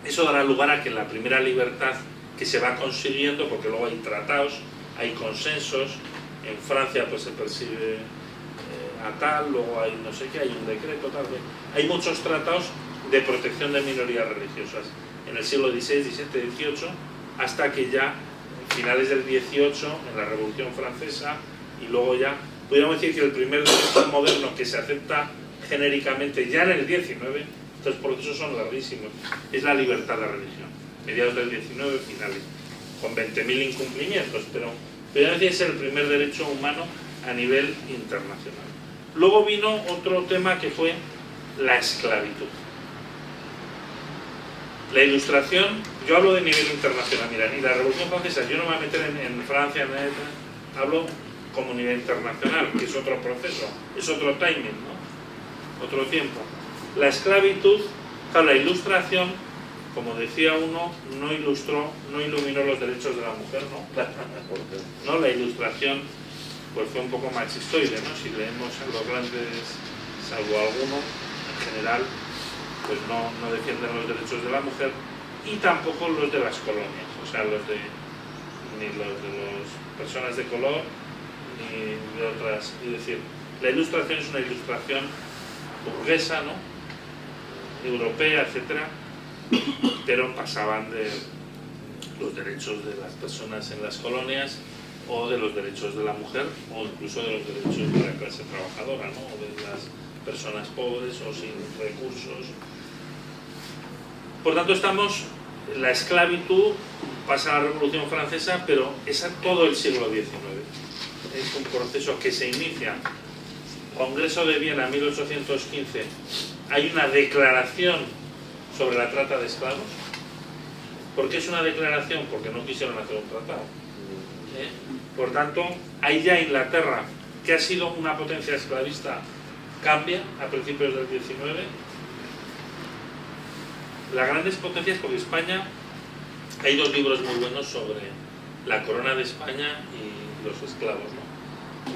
Speaker 3: eso dará lugar a que la primera libertad que se va consiguiendo, porque luego hay tratados, hay consensos, en Francia pues se persigue a tal, luego hay no sé qué, hay un decreto, tal, hay muchos tratados de protección de minorías religiosas en el siglo XVI, XVII, XVIII, hasta que ya finales del 18, en la Revolución Francesa, y luego ya, podríamos decir que el primer derecho moderno que se acepta genéricamente ya en el 19, estos procesos son larguísimos, es la libertad de religión, mediados del 19 finales, con 20.000 incumplimientos, pero podríamos decir que es el primer derecho humano a nivel internacional. Luego vino otro tema que fue la esclavitud. La Ilustración, yo hablo de nivel internacional, mira, y la Revolución Francesa, yo no me voy a meter en Francia, hablo como nivel internacional, que es otro proceso, es otro timing, ¿no? Otro tiempo. La esclavitud, claro, la Ilustración, como decía uno, no iluminó los derechos de la mujer, ¿no? No, la Ilustración pues fue un poco machistoide, ¿no? Si leemos a los grandes, salvo algunos, en general, pues no defienden los derechos de la mujer y tampoco los de las colonias, o sea, ni los de las personas de color, ni de otras. Es decir, la Ilustración es una ilustración burguesa, ¿no? Europea, etcétera, pero pasaban de los derechos de las personas en las colonias o de los derechos de la mujer o incluso de los derechos de la clase trabajadora, ¿no? O de las personas pobres o sin recursos. Por tanto, estamos, la esclavitud pasa a la Revolución Francesa, pero es a todo el siglo XIX. Es un proceso que se inicia. Congreso de Viena, 1815, hay una declaración sobre la trata de esclavos. ¿Por qué es una declaración? Porque no quisieron hacer un tratado. Por tanto, ahí ya Inglaterra, que ha sido una potencia esclavista, cambia a principios del 19. Las grandes potencias, porque España, hay dos libros muy buenos sobre la corona de España y los esclavos, ¿no?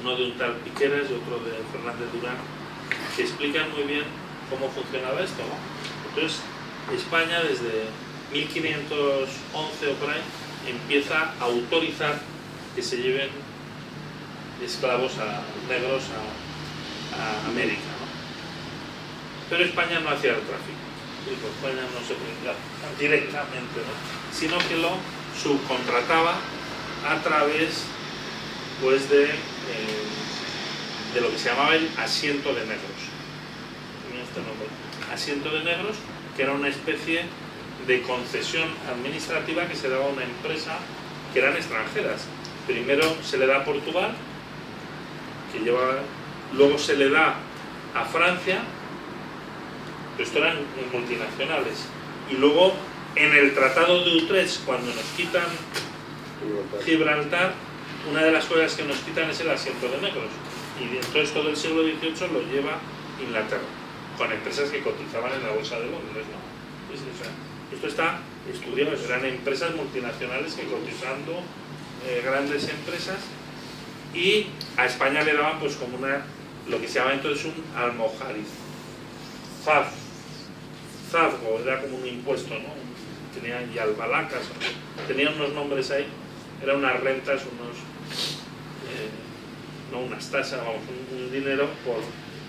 Speaker 3: Uno de un tal Piqueras y otro de Fernández Durán, que explican muy bien cómo funcionaba esto, ¿no? Entonces, España desde 1511 o por ahí empieza a autorizar que se lleven esclavos negros a América, ¿no? Pero España no hacía el tráfico, ¿sí? Pues España no se prendía directamente, ¿no? Sino que lo subcontrataba a través pues de lo que se llamaba el asiento de negros. Tiene este nombre, asiento de negros, que era una especie de concesión administrativa que se daba a una empresa que eran extranjeras. Primero se le da a Portugal, luego se le da a Francia, pero esto eran multinacionales, y luego en el Tratado de Utrecht, cuando nos quitan Gibraltar, una de las cosas que nos quitan es el asiento de negros, y entonces todo el siglo XVIII lo lleva Inglaterra, con empresas que cotizaban en la bolsa de Londres, ¿no? O sea, esto está estudiado, eran empresas multinacionales que cotizando grandes empresas, y a España le daban pues como lo que se llama entonces un almojariz, zafgo, era como un impuesto, ¿no? Tenían y albalacas, tenían unos nombres ahí, eran unas rentas, no unas tasas, vamos, un dinero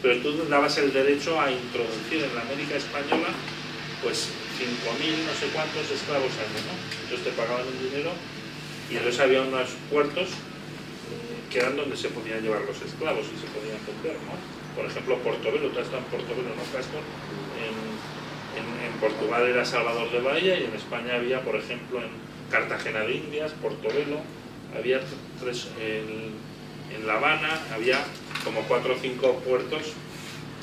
Speaker 3: pero tú dabas el derecho a introducir en la América española pues 5.000 no sé cuántos esclavos año, ¿no? Entonces te pagaban un dinero y entonces había unos puertos que eran donde se podían llevar los esclavos y se podían vender, ¿no? Por ejemplo, Portobelo, tú has estado en Portobelo, no Castor, en Portugal era Salvador de Bahía, y en España había, por ejemplo, en Cartagena de Indias, Portobelo, había tres, en La Habana había como 4 o 5 puertos,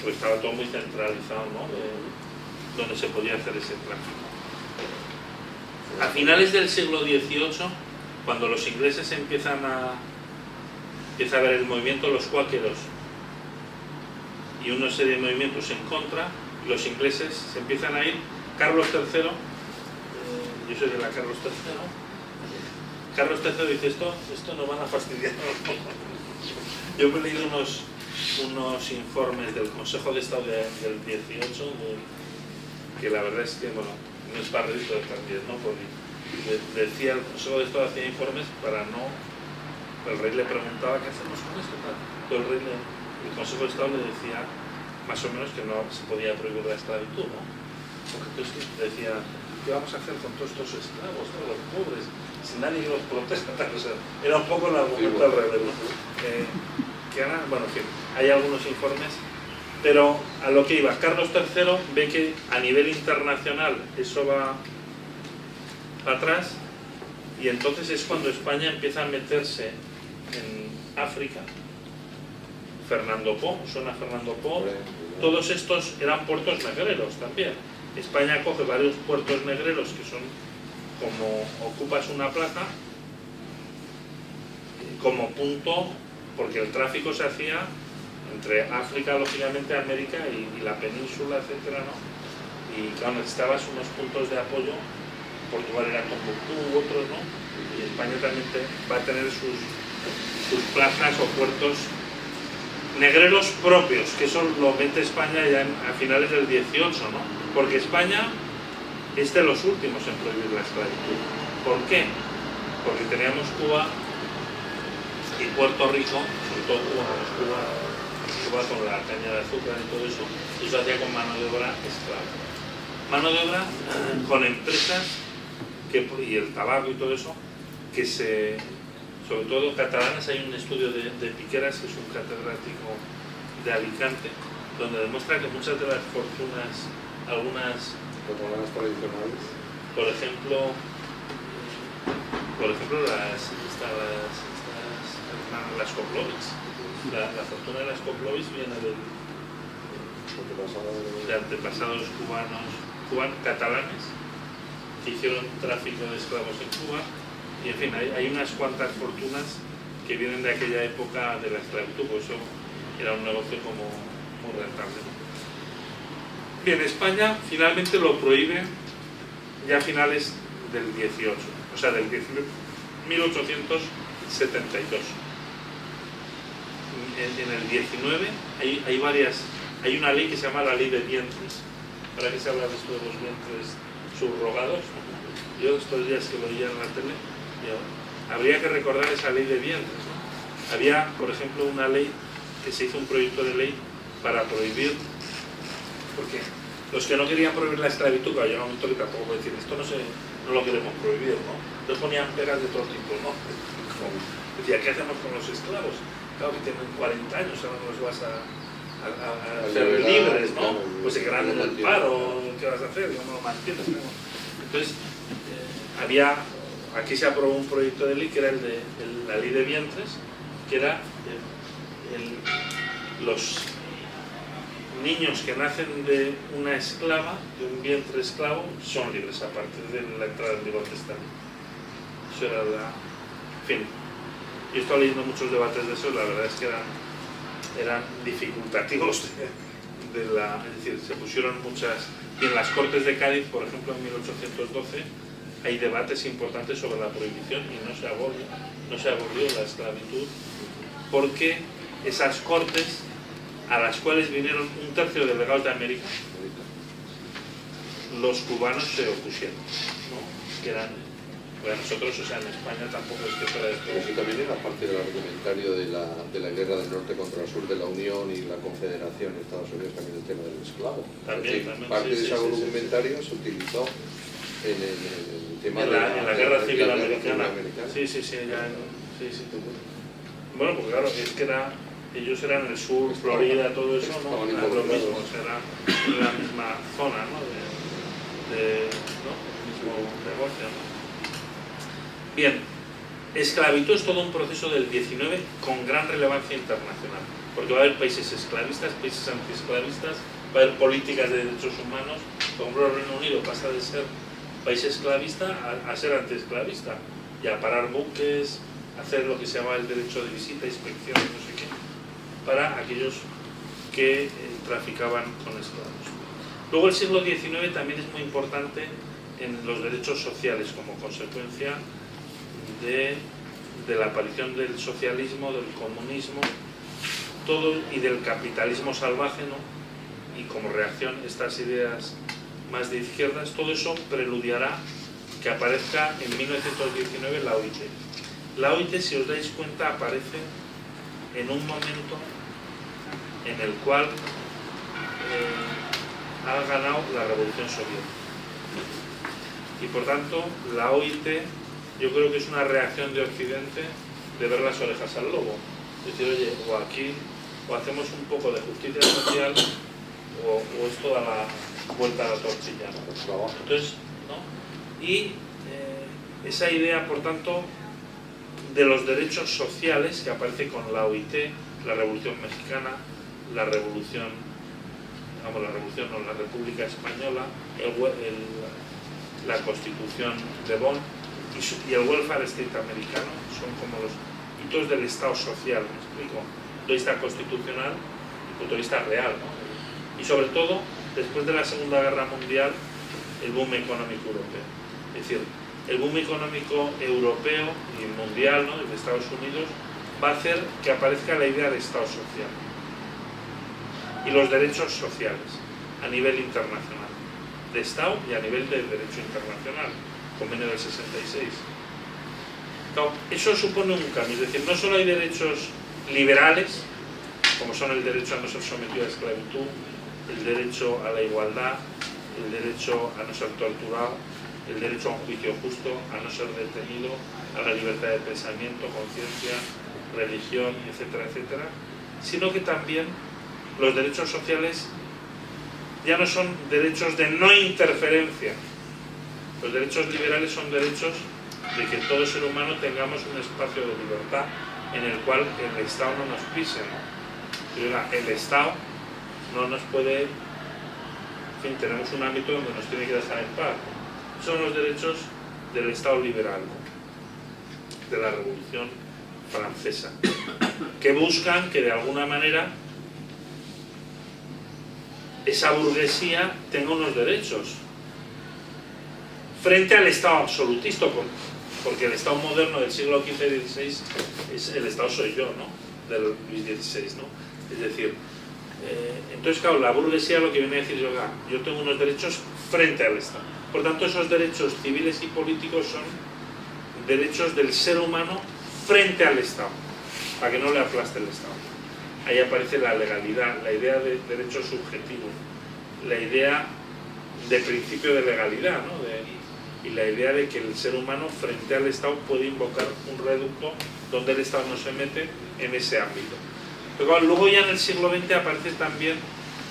Speaker 3: pues estaba todo muy centralizado, ¿no? Donde se podía hacer ese tráfico. A finales del siglo XVIII, cuando los ingleses empieza a ver el movimiento de los cuáqueros y una serie de movimientos en contra, los ingleses se empiezan a ir. Carlos III, yo soy de la Carlos III, Carlos III dice esto nos van a fastidiar. Yo me he leído unos informes del Consejo de Estado del 18, que la verdad es que, bueno, no es para reírse también, ¿no? Porque decía el Consejo de Estado hacía informes para no... El rey le preguntaba qué hacemos con esto, pero el Consejo de Estado le decía más o menos que no se podía prohibir la esclavitud, ¿no? Porque entonces decía, ¿qué vamos a hacer con todos estos esclavos, todos los pobres? Si nadie los protesta, tal, o sea, era un poco el argumento al revés, ¿no? Que ahora, bueno, en fin, hay algunos informes, pero a lo que iba, Carlos III ve que a nivel internacional eso va para atrás, y entonces es cuando España empieza a meterse en África. Fernando Po, suena Fernando Po, todos estos eran puertos negreros también. España coge varios puertos negreros que son como ocupas una plaza como punto, porque el tráfico se hacía entre África, lógicamente América y la península, etcétera, ¿no? Y claro, necesitabas unos puntos de apoyo. Portugal era Tombuctú, otros, ¿no? Y España también va a tener sus plazas o puertos negreros propios, que eso lo mete España ya a finales del 18, ¿no? Porque España es de los últimos en prohibir la esclavitud. ¿Por qué? Porque teníamos Cuba y Puerto Rico, sobre todo Cuba con la caña de azúcar y todo eso, y eso hacía con mano de obra esclava. Mano de obra con empresas y el tabaco y todo eso, que sobre todo catalanas. Hay un estudio de Piqueras, que es un catedrático de Alicante, donde demuestra que muchas de las fortunas, algunas
Speaker 1: catalanas tradicionales,
Speaker 3: por ejemplo las Koplovich, la fortuna de las Koplovich viene de antepasados catalanes que hicieron tráfico de esclavos en Cuba, y en fin, hay unas cuantas fortunas que vienen de aquella época de la esclavitud, pues eso era un negocio como muy rentable, ¿no? Bien, España finalmente lo prohíbe ya a finales del 18, o sea, del 1872. En el 19 hay una ley que se llama la ley de vientres. Ahora que se habla de esto de los vientres subrogados, yo estos días que lo oía en la tele, habría que recordar esa ley de vientres, ¿no? Había, por ejemplo, una ley que se hizo un proyecto de ley para prohibir, porque los que no querían prohibir la esclavitud, claro, llega un momento que tampoco puedo decir, esto no lo queremos prohibir, ¿no? Entonces ponían pegas de todo tipo, ¿no? Decía, ¿qué hacemos con los esclavos? Claro, que tienen 40 años, ahora no los vas a hacer libres, ¿no? Pues se quedarán en el paro, ¿qué vas a hacer? No lo mantienes, ¿no? Entonces, aquí se aprobó un proyecto de ley que era la ley de vientres, que era los niños que nacen de una esclava, de un vientre esclavo, son libres a partir de la entrada del Nuevo Testamento. Eso era en fin, yo he estado leyendo muchos debates de eso, la verdad es que eran dificultativos es decir, se pusieron muchas, y en las Cortes de Cádiz, por ejemplo, en 1812, hay debates importantes sobre la prohibición y no se abolió la esclavitud, porque esas Cortes, a las cuales vinieron un tercio de delegados de América, los cubanos se opusieron, ¿no? Que eran, bueno, nosotros, o sea, en España tampoco es que fuera de...
Speaker 1: Pero eso también era parte del argumentario de la guerra del norte contra el sur, de la Unión y la Confederación de Estados Unidos, también el tema del esclavo.
Speaker 3: También,
Speaker 1: parte de ese argumentario se utilizó en el tema
Speaker 3: de la guerra civil americana. Sí. Bueno, pues claro, es que ellos eran el sur, Florida, todo eso, ¿no? Era lo mismo, era la misma zona, ¿no? El mismo negocio, ¿no? Bien, esclavitud es todo un proceso del 19 con gran relevancia internacional, porque va a haber países esclavistas, países antiesclavistas, va a haber políticas de derechos humanos. Por ejemplo, el Reino Unido pasa de ser país esclavista a ser antiesclavista, y a parar buques, a hacer lo que se llama el derecho de visita, inspección, no sé qué, para aquellos que traficaban con esclavos. Luego el siglo XIX también es muy importante en los derechos sociales como consecuencia de la aparición del socialismo, del comunismo, todo, y del capitalismo salvaje, ¿no? Y como reacción estas ideas más de izquierdas, todo eso preludiará que aparezca en 1919 la OIT. La OIT, si os dais cuenta, aparece en un momento en el cual ha ganado la Revolución Soviética. Y por tanto, la OIT yo creo que es una reacción de Occidente de ver las orejas al lobo. Es decir, oye, o aquí o hacemos un poco de justicia social o es toda la vuelta a la tortilla, ¿no? Entonces, ¿no? Y esa idea, por tanto, de los derechos sociales que aparece con la OIT, la Revolución Mexicana, la República Española, la Constitución de Bonn y el Welfare State americano, son como los hitos del Estado social, ¿me explico? Punto de vista constitucional y punto de vista real, ¿no? Y sobre todo, después de la Segunda Guerra Mundial, el boom económico europeo. Es decir, el boom económico europeo y mundial, ¿no?, desde Estados Unidos, va a hacer que aparezca la idea de Estado social y los derechos sociales a nivel internacional, de Estado y a nivel del derecho internacional, convenio del 66. No, eso supone un cambio, es decir, no solo hay derechos liberales, como son el derecho a no ser sometido a esclavitud, el derecho a la igualdad, el derecho a no ser torturado, el derecho a un juicio justo, a no ser detenido, a la libertad de pensamiento, conciencia, religión, etcétera, etcétera, sino que también los derechos sociales ya no son derechos de no interferencia. Los derechos liberales son derechos de que todo ser humano tengamos un espacio de libertad en el cual el Estado no nos pise, ¿no? El Estado no nos puede, en fin, tenemos un ámbito donde nos tiene que dejar en paz. Son los derechos del Estado liberal, de la Revolución Francesa, que buscan que de alguna manera esa burguesía tenga unos derechos frente al Estado absolutista, porque el Estado moderno del siglo XV y XVI es el Estado soy yo, ¿no?, del Luis XVI, ¿no? Es decir, entonces claro, la burguesía lo que viene a decir es, yo tengo unos derechos frente al Estado. Por tanto, esos derechos civiles y políticos son derechos del ser humano frente al Estado, para que no le aplaste el Estado. Ahí aparece la legalidad, la idea de derecho subjetivo, la idea de principio de legalidad, ¿no?, y la idea de que el ser humano frente al Estado puede invocar un reducto donde el Estado no se mete en ese ámbito. Pero luego ya en el siglo XX aparece también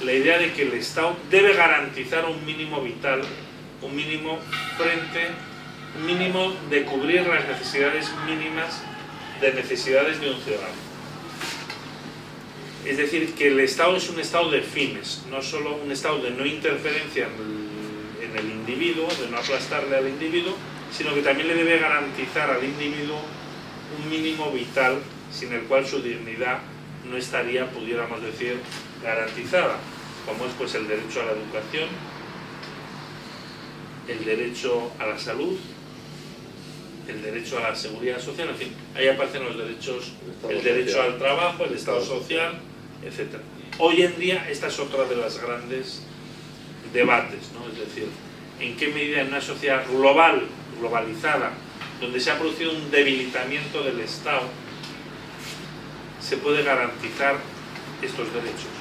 Speaker 3: la idea de que el Estado debe garantizar un mínimo vital, un mínimo de cubrir las necesidades mínimas de necesidades de un ciudadano. Es decir, que el Estado es un Estado de fines, no solo un Estado de no interferencia en el individuo, de no aplastarle al individuo, sino que también le debe garantizar al individuo un mínimo vital sin el cual su dignidad no estaría, pudiéramos decir, garantizada, como es pues el derecho a la educación, el derecho a la salud, el derecho a la seguridad social, en fin, ahí aparecen los derechos, el derecho al trabajo, el Estado social, etc. Hoy en día esta es otra de las grandes debates, ¿no? Es decir, en qué medida en una sociedad globalizada, donde se ha producido un debilitamiento del Estado, se puede garantizar estos derechos.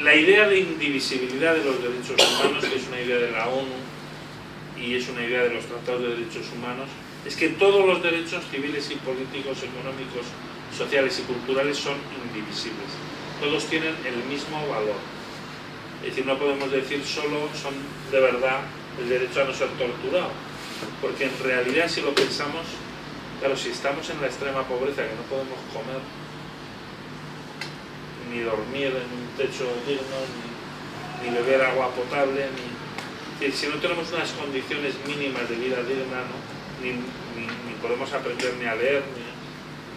Speaker 3: La idea de indivisibilidad de los derechos humanos, que es una idea de la ONU y es una idea de los tratados de derechos humanos, es que todos los derechos civiles y políticos, económicos, sociales y culturales son indivisibles. Todos tienen el mismo valor. Es decir, no podemos decir solo son de verdad el derecho a no ser torturado, porque en realidad, si lo pensamos, claro, si estamos en la extrema pobreza, que no podemos comer ni dormir en un techo digno, ni beber agua potable, si no tenemos unas condiciones mínimas de vida digna, ¿no?, ni podemos aprender ni a leer,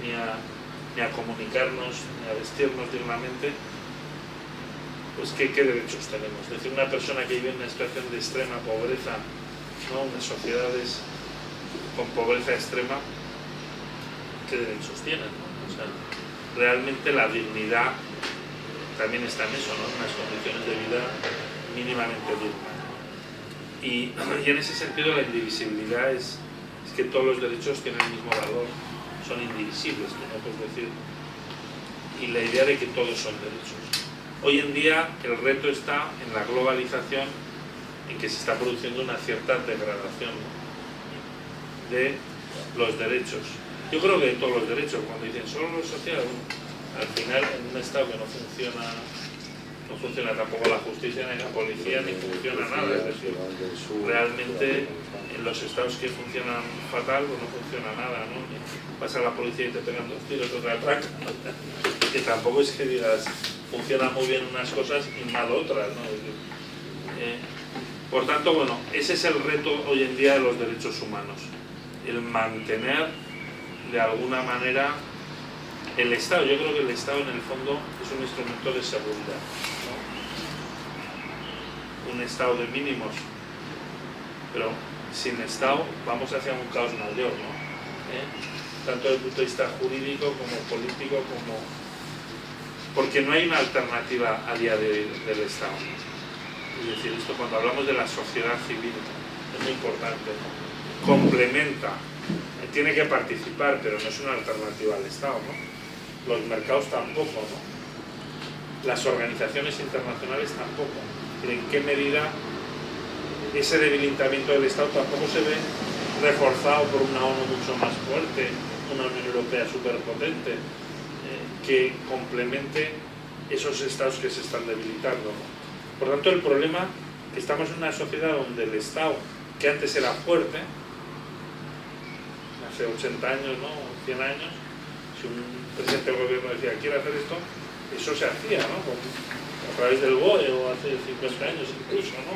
Speaker 3: ni a comunicarnos, ni a vestirnos dignamente, pues ¿qué derechos tenemos? Es decir, una persona que vive en una situación de extrema pobreza, ¿no?, en sociedades con pobreza extrema, ¿qué derechos tienen, ¿no? O sea, realmente la dignidad también está en eso, ¿no?, en unas condiciones de vida mínimamente dignas. Y en ese sentido la indivisibilidad es que todos los derechos tienen el mismo valor, son indivisibles, tú no puedes decir, y la idea de que todos son derechos. Hoy en día el reto está en la globalización en que se está produciendo una cierta degradación, ¿no?, de los derechos. Yo creo que de todos los derechos, cuando dicen solo los sociales, bueno, al final en un Estado que no funciona tampoco la justicia, ni la policía, ni funciona nada. Es decir, realmente en los estados que funcionan fatal, pues no funciona nada, ¿no? Pasa la policía y te pegan 2 tiros, otra atraca. Que tampoco es que digas, funcionan muy bien unas cosas y mal otras, ¿no? Es decir, por tanto, bueno, ese es el reto hoy en día de los derechos humanos, el mantener de alguna manera el Estado. Yo creo que el Estado en el fondo es un instrumento de seguridad, ¿no? Un Estado de mínimos, pero sin Estado vamos hacia un caos mayor, ¿no? Tanto desde el punto de vista jurídico como político, porque no hay una alternativa a día de hoy del Estado. Es decir, esto cuando hablamos de la sociedad civil es muy importante, ¿no? Complementa, tiene que participar, pero no es una alternativa al Estado, ¿no? Los mercados tampoco, ¿no? Las organizaciones internacionales tampoco. ¿En qué medida ese debilitamiento del Estado tampoco se ve reforzado por una ONU mucho más fuerte, una Unión Europea superpotente, que complemente esos estados que se están debilitando, ¿no? Por tanto, el problema es que estamos en una sociedad donde el Estado, que antes era fuerte, hace 80 años, ¿no?, 100 años, si un presidente del gobierno decía quiere hacer esto, eso se hacía, ¿no?, a través del BOE o hace 50 años incluso, ¿no?,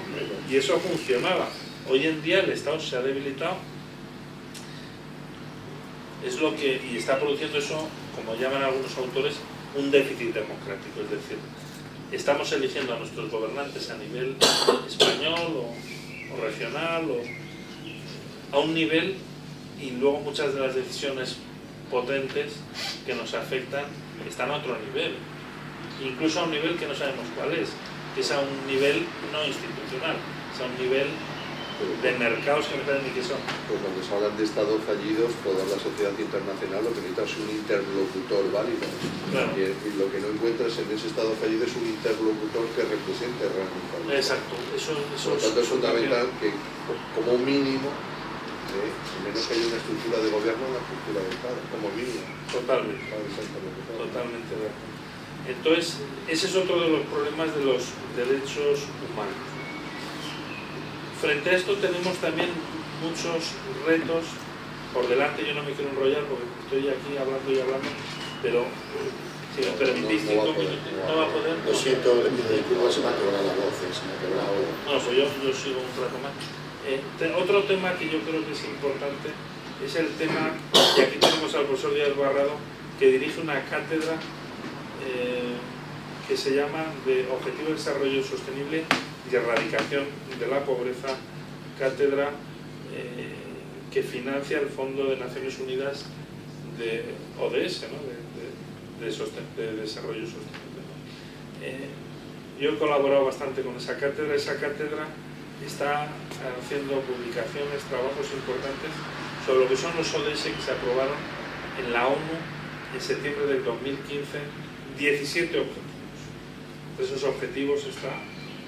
Speaker 3: y eso funcionaba. Hoy en día el Estado se ha debilitado, es lo que, y está produciendo eso, como llaman algunos autores, un déficit democrático, es decir, estamos eligiendo a nuestros gobernantes a nivel español o regional o a un nivel, y luego muchas de las decisiones potentes que nos afectan están a otro nivel, incluso a un nivel que no sabemos cuál es, que es a un nivel no institucional, es a un nivel de mercados que no saben ni qué son.
Speaker 1: Pues cuando se hablan de estados fallidos, toda la sociedad internacional lo que necesita es un interlocutor válido.
Speaker 3: Claro.
Speaker 1: Y lo que no encuentras en ese estado fallido es un interlocutor que represente realmente al Estado.
Speaker 3: Exacto.
Speaker 1: Por lo tanto, es fundamental que, como mínimo, menos que haya una estructura de gobierno, una estructura de Estado, como mínimo.
Speaker 3: Totalmente. Totalmente de acuerdo. Entonces, ese es otro de los problemas de los derechos humanos. Frente a esto tenemos también muchos retos por delante. Yo no me quiero enrollar porque estoy aquí hablando y hablando, pero si me permitís 5 minutos, no va a poder.
Speaker 2: Lo siento, le pido disculpas, se me ha quebrado la voz, se me ha quebrado.
Speaker 3: No, pues yo sigo un rato más. Otro tema que yo creo que es importante es el tema, y aquí tenemos al profesor Díaz Barrado, que dirige una cátedra que se llama de Objetivo de Desarrollo Sostenible y Erradicación de la Pobreza, cátedra que financia el Fondo de Naciones Unidas de ODS, ¿no?, de Desarrollo Sostenible. Yo he colaborado bastante con esa cátedra. Esa cátedra está haciendo publicaciones, trabajos importantes sobre lo que son los ODS que se aprobaron en la ONU en septiembre del 2015, 17 objetivos. De esos objetivos está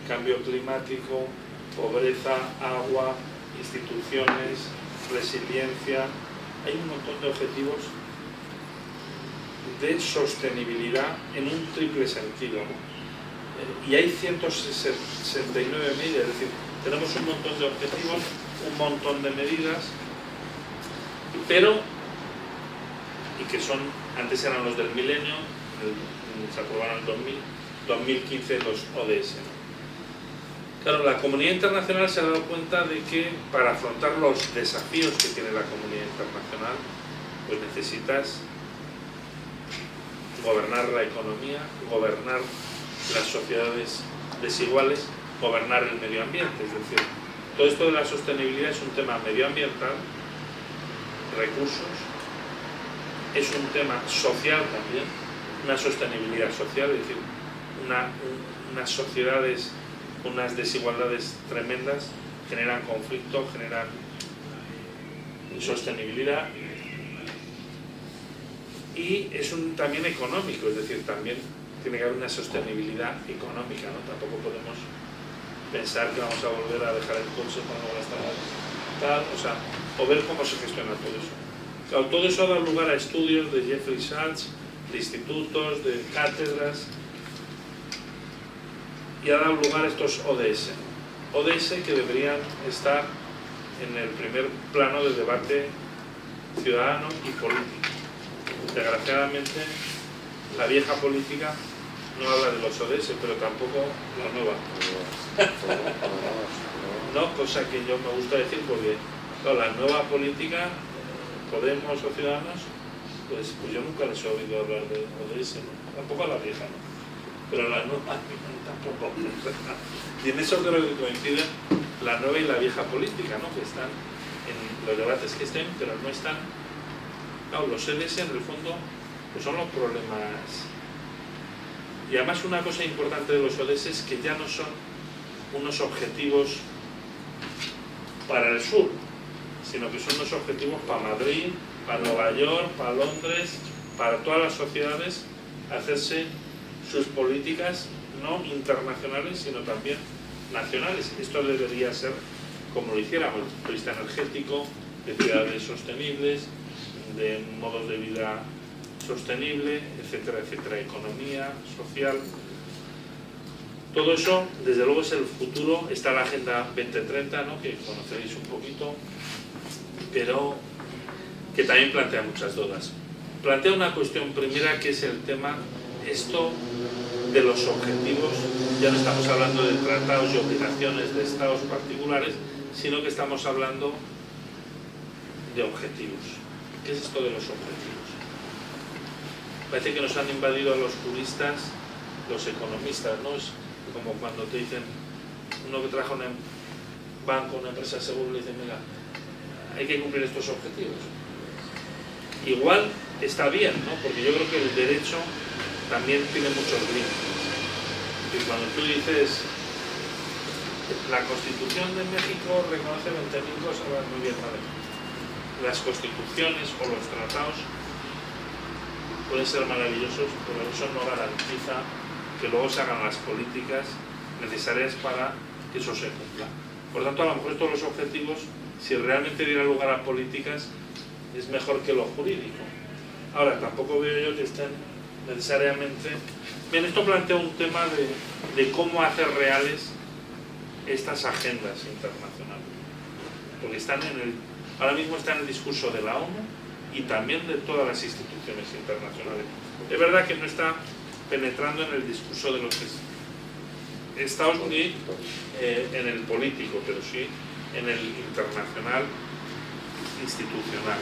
Speaker 3: cambio climático, pobreza, agua, instituciones, resiliencia. Hay un montón de objetivos de sostenibilidad en un triple sentido, ¿no? Y hay 169 medidas, es decir, tenemos un montón de objetivos, un montón de medidas, pero, y que son, antes eran los del milenio, se aprobaron en 2015 los ODS, ¿no? Claro, la comunidad internacional se ha dado cuenta de que para afrontar los desafíos que tiene la comunidad internacional, pues necesitas gobernar la economía, gobernar las sociedades desiguales, gobernar el medio ambiente. Es decir, todo esto de la sostenibilidad es un tema medioambiental, recursos, es un tema social también, una sostenibilidad social, es decir, unas sociedades con unas desigualdades tremendas generan conflicto, generan insostenibilidad, y es también económico, es decir, también tiene que haber una sostenibilidad económica, ¿no? Tampoco podemos pensar que vamos a volver a dejar el coche cuando gastamos tal, o sea, o ver cómo se gestiona todo eso. Claro, todo eso ha dado lugar a estudios de Jeffrey Sachs, de institutos, de cátedras, y ha dado lugar a estos ODS. ODS que deberían estar en el primer plano del debate ciudadano y político. Desgraciadamente, la vieja política no habla de los ODS, pero tampoco la nueva. No, cosa que yo me gusta decir porque claro, la nueva política, Podemos o Ciudadanos, pues yo nunca les he oído hablar de ODS, ¿no? Tampoco a la vieja, ¿no? Pero la nueva tampoco. Y en eso creo que coinciden la nueva y la vieja política, ¿no? Que están en los debates que estén, pero no están. Claro, los ODS en el fondo pues son los problemas. Y además una cosa importante de los ODS es que ya no son unos objetivos para el sur, sino que son unos objetivos para Madrid, para Nueva York, para Londres, para todas las sociedades, hacerse sus políticas no internacionales, sino también nacionales. Esto debería ser como lo hiciéramos, desde el punto de vista energético, de ciudades sostenibles, de modos de vida sostenible, etcétera, etcétera, economía, social. Todo eso, desde luego, es el futuro. Está la Agenda 2030, ¿no? Que conoceréis un poquito, pero que también plantea muchas dudas. Plantea una cuestión primera, que es el tema, esto de los objetivos. Ya no estamos hablando de tratados y obligaciones de estados particulares, sino que estamos hablando de objetivos. ¿Qué es esto de los objetivos? Parece que nos han invadido a los juristas, los economistas, ¿no? Es como cuando te dicen, uno que trabaja en un banco, una empresa de seguro, le dicen, mira, hay que cumplir estos objetivos. Igual está bien, ¿no? Porque yo creo que el derecho también tiene muchos límites. Y cuando tú dices, la Constitución de México reconoce 20.000 cosas, va muy bien, ¿vale? Las constituciones o los tratados pueden ser maravillosos, pero eso no garantiza que luego se hagan las políticas necesarias para que eso se cumpla. Por tanto, a lo mejor todos los objetivos, si realmente diera lugar a políticas, es mejor que lo jurídico. Ahora, tampoco veo yo que estén necesariamente... Bien, esto plantea un tema de cómo hacer reales estas agendas internacionales. Porque ahora mismo están en el discurso de la ONU y también de todas las instituciones internacionales. Es verdad que no está penetrando en el discurso de los Estados Unidos, en el político, pero sí en el internacional institucional.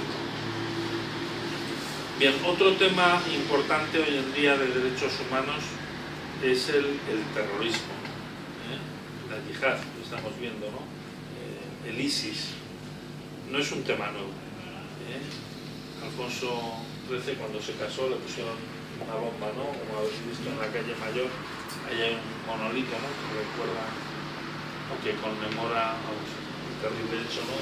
Speaker 3: Bien, otro tema importante hoy en día de derechos humanos es el terrorismo, la yihad, lo estamos viendo, ¿no? El ISIS. No es un tema nuevo. Alfonso XIII, cuando se casó, le pusieron una bomba, ¿no? Como habéis visto en la calle Mayor, ahí hay un monolito, ¿no? Que recuerda, o que conmemora el terrible hecho, ¿no?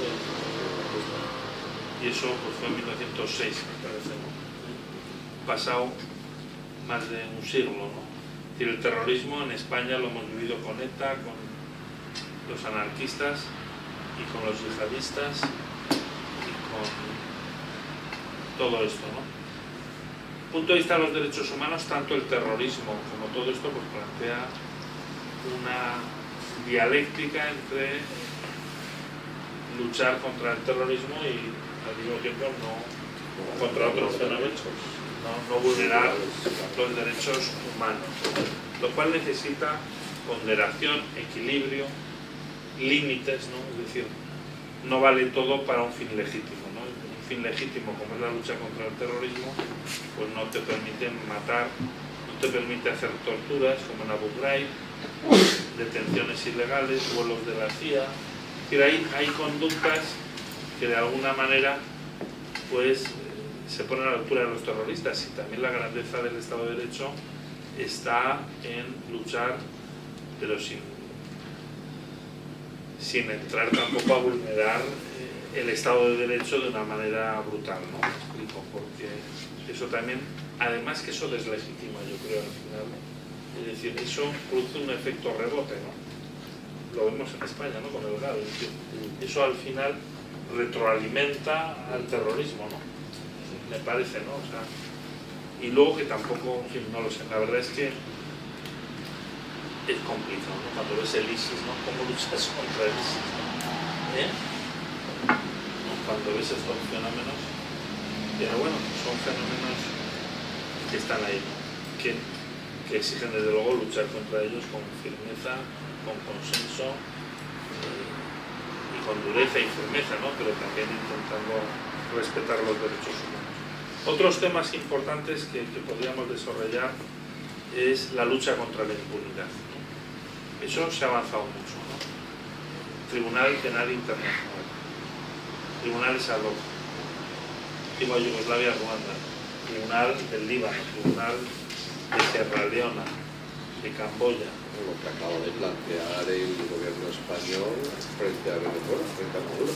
Speaker 3: Y eso pues, fue en 1906, me parece, ¿no? Pasado más de un siglo, ¿no? Es decir, el terrorismo en España lo hemos vivido con ETA, con los anarquistas y con los yihadistas y con todo esto, ¿no? Punto de vista de los derechos humanos, tanto el terrorismo como todo esto pues plantea una dialéctica entre luchar contra el terrorismo y al mismo tiempo no contra otros fenómenos, no vulnerar los derechos humanos, lo cual necesita ponderación, equilibrio, límites, ¿no? Es decir, no vale todo para un fin legítimo, ¿no? Un fin legítimo como es la lucha contra el terrorismo, pues no te permite matar, no te permite hacer torturas como en Abu Ghraib, detenciones ilegales, vuelos de la CIA. Es decir, hay conductas que de alguna manera pues se ponen a la altura de los terroristas, y también la grandeza del Estado de Derecho está en luchar, pero sin entrar tampoco a vulnerar el Estado de Derecho de una manera brutal, ¿no? Me explico, porque eso también, además que eso deslegitima, yo creo, al final, es decir, eso produce un efecto rebote, ¿no? lo vemos en España, ¿no? Con el GAL, es decir, eso al final retroalimenta al terrorismo, ¿no? Me parece, ¿no? O sea, y luego que tampoco, en fin, no lo sé, la verdad es que es complicado, ¿no? Cuando ves el ISIS, ¿no? ¿Cómo luchas contra el ISIS? ¿No? Cuando ves estos fenómenos, pero bueno, son fenómenos que están ahí, ¿no? que exigen desde luego luchar contra ellos con firmeza, con consenso y con dureza y firmeza, ¿no? Pero también intentando respetar los derechos humanos. Otros temas importantes que podríamos desarrollar es la lucha contra la impunidad, ¿no? Eso se ha avanzado mucho, ¿no? Tribunal Penal Internacional, tribunales ad hoc, antigua Yugoslavia, Ruanda, tribunal del Líbano, tribunal de Sierra Leona, de Camboya.
Speaker 1: Lo que acaba de plantear el gobierno español frente a Venezuela, frente a Maduro.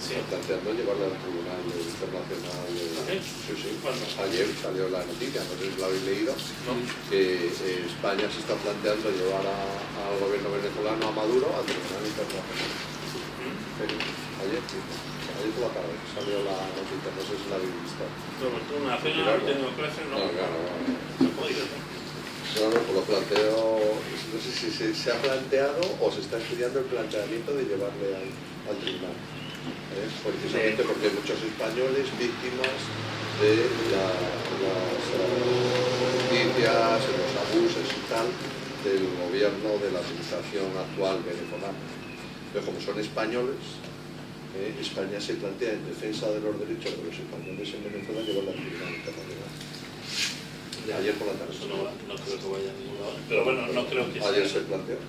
Speaker 3: Sí.
Speaker 1: Está planteando llevarla al Tribunal Internacional. Sí.
Speaker 3: ¿Cuándo?
Speaker 1: Ayer salió la noticia, no sé si lo habéis leído,
Speaker 3: ¿No?
Speaker 1: que España se está planteando llevar al gobierno venezolano, a Maduro, al Tribunal Internacional. Ayer por la tarde salió la noticia, no sé si la habéis visto.
Speaker 3: Una pena de democracia, no.
Speaker 1: Claro.
Speaker 3: No podía, ¿no?
Speaker 1: Claro, pues lo planteo, no sé si se ha planteado o se está estudiando el planteamiento de llevarle al tribunal. Precisamente porque hay muchos españoles víctimas de las noticias, los abusos y tal del gobierno de la administración actual venezolana. Pero como son españoles, España se plantea en defensa de los derechos de los españoles en Venezuela llevarla al tribunal internacional. Ayer por la tarde.
Speaker 3: Eso no creo que vaya a ningún lado. Pero bueno, no creo que
Speaker 1: Ayer
Speaker 3: sea.
Speaker 1: se planteó.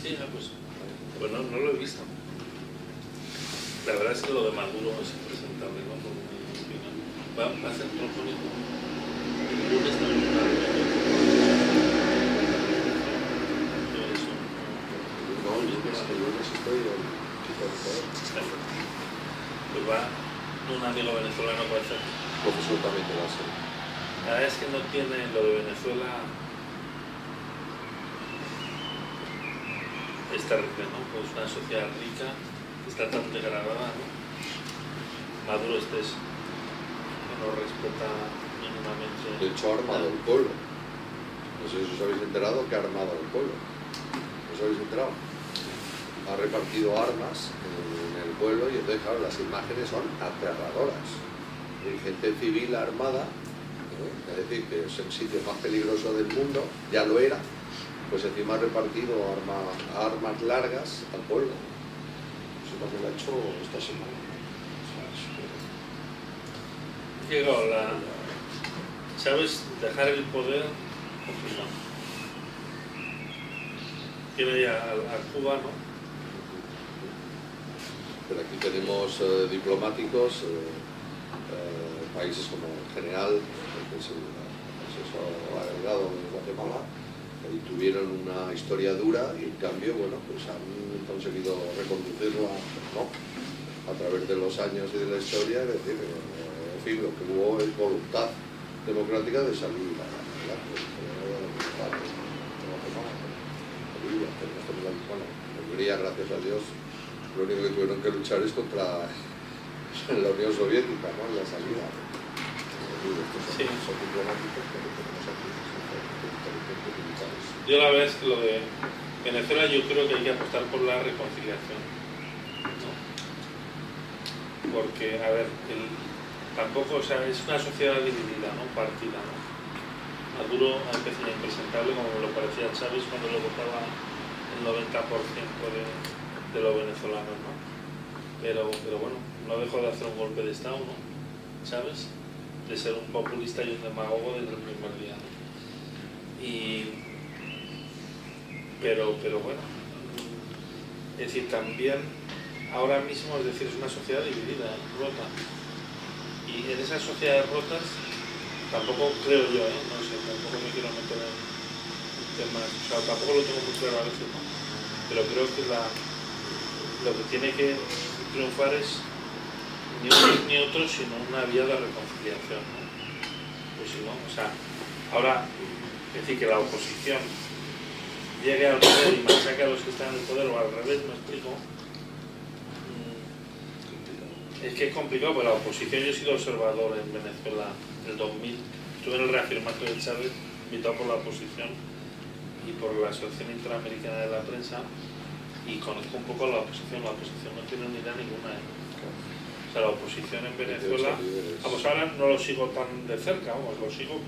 Speaker 3: Sí, pues bueno, no lo he visto. La verdad es que lo de Maduro es impresentable, ¿no? Por mi opinión. Va a ser propósito. El lunes también va a haber
Speaker 1: No, el lunes estoy en Chico de Poder.
Speaker 3: pues va un amigo venezolano para hacer.
Speaker 1: Profesor también te va a ser.
Speaker 3: La verdad es que no tiene lo de Venezuela. Es terrible, ¿no? Pues una sociedad rica que está tan degradada, ¿no? Maduro que no respeta mínimamente.
Speaker 1: De hecho, ha armado el pueblo. No sé si os habéis enterado que ha armado el pueblo. ¿Os habéis enterado? Ha repartido armas en el pueblo y entonces, claro, las imágenes son aterradoras. Hay gente civil armada, es decir, que es el sitio más peligroso del mundo, ya lo era, pues encima ha repartido armas largas al pueblo. Eso también lo ha hecho esta semana.
Speaker 3: Llegó ¿sabes? Dejar el poder complicado. Quiere ir a Cuba, ¿no?
Speaker 1: Pero aquí tenemos diplomáticos, países como el general, que es el asesor agregado de Guatemala, y tuvieron una historia dura y en cambio, bueno, pues han conseguido reconducirla, ¿no? A través de los años y de la historia, es decir, en fin, lo que hubo es voluntad democrática de salir adelante. Hungría, gracias a Dios, lo único que tuvieron que luchar es contra la Unión Soviética, ¿no? En la salida.
Speaker 3: Sí.
Speaker 1: Son diplomáticos, pero tenemos aquí militares.
Speaker 3: Yo la verdad es que lo de Venezuela yo creo que hay que apostar por la reconciliación, ¿no? Porque, a ver, tampoco, o sea, es una sociedad dividida, ¿no? Partida, ¿no? Maduro ha empezado impresentable, como me lo parecía Chávez cuando lo votaba el 90% de los venezolanos, ¿no? Pero bueno, no dejó de hacer un golpe de Estado, ¿no? Chávez, de ser un populista y un demagogo desde el primer día, ¿no? Pero bueno, es decir, también ahora mismo, es decir, es una sociedad dividida, rota, y en esas sociedades rotas tampoco creo yo, no sé, tampoco me quiero meter en temas, o sea, tampoco lo tengo muy claro a veces, ¿no? Pero creo que lo que tiene que triunfar es ni unos ni otros, sino una vía de reconciliación, ¿no? Pues si no, o sea, ahora, es decir, que la oposición llegue al poder y machaque a los que están en el poder, o al revés, me explico. Es que es complicado, porque la oposición, yo he sido observador en Venezuela en el 2000, estuve en el reafirmatorio de Chávez, invitado por la oposición y por la Asociación Interamericana de la Prensa, y conozco un poco a la oposición no tiene ni idea ninguna. O sea, la oposición en Venezuela, vamos, ahora no lo sigo tan de cerca, vamos, lo sigo,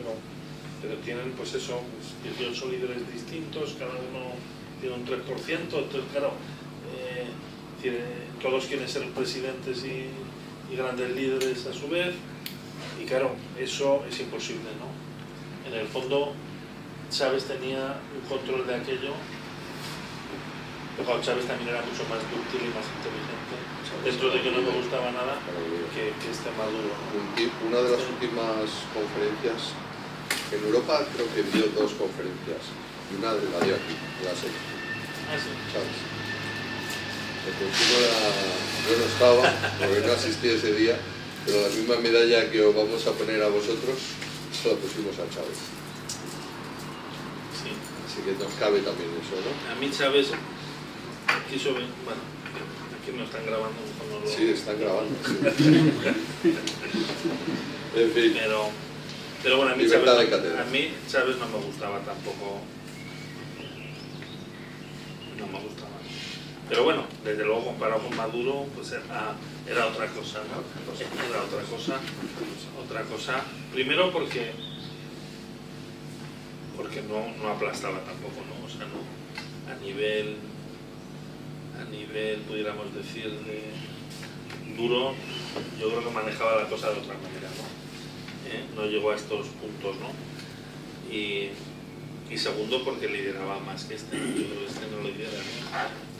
Speaker 3: pero tienen pues eso, pues 18 líderes distintos, cada uno tiene un 3%, entonces claro, todos quieren ser presidentes y grandes líderes a su vez, y claro, eso es imposible, ¿no? En el fondo, Chávez tenía un control de aquello, pero claro, Chávez también era mucho más dúctil y más inteligente, dentro de que no me gustaba nada, que este Maduro, ¿no?
Speaker 1: Una de las últimas conferencias, en Europa creo que dio 2 conferencias, y una de la dio aquí, la 6.
Speaker 3: Ah, sí.
Speaker 1: ¿Sabes? El consumo era, yo no estaba, porque no asistí ese día, pero la misma medalla que os vamos a poner a vosotros, se la pusimos a Chávez.
Speaker 3: Sí.
Speaker 1: Así que nos cabe también eso, ¿no?
Speaker 3: A mí Chávez quiso ver, bueno, aquí no están grabando, no lo...
Speaker 1: Sí, están grabando. Sí. En fin.
Speaker 3: Pero bueno,
Speaker 1: Libertad de cátedra.
Speaker 3: a mí Chávez no me gustaba tampoco. No me gustaba. Pero bueno, desde luego comparado con Maduro, pues era otra cosa, ¿no? Era otra cosa. Primero porque no aplastaba tampoco, ¿no? O sea, no a nivel pudiéramos decir de duro, yo creo que manejaba la cosa de otra manera, ¿no? No llegó a estos puntos, ¿no? Y segundo porque lideraba más que este, yo creo que este no lo lidera, ¿no?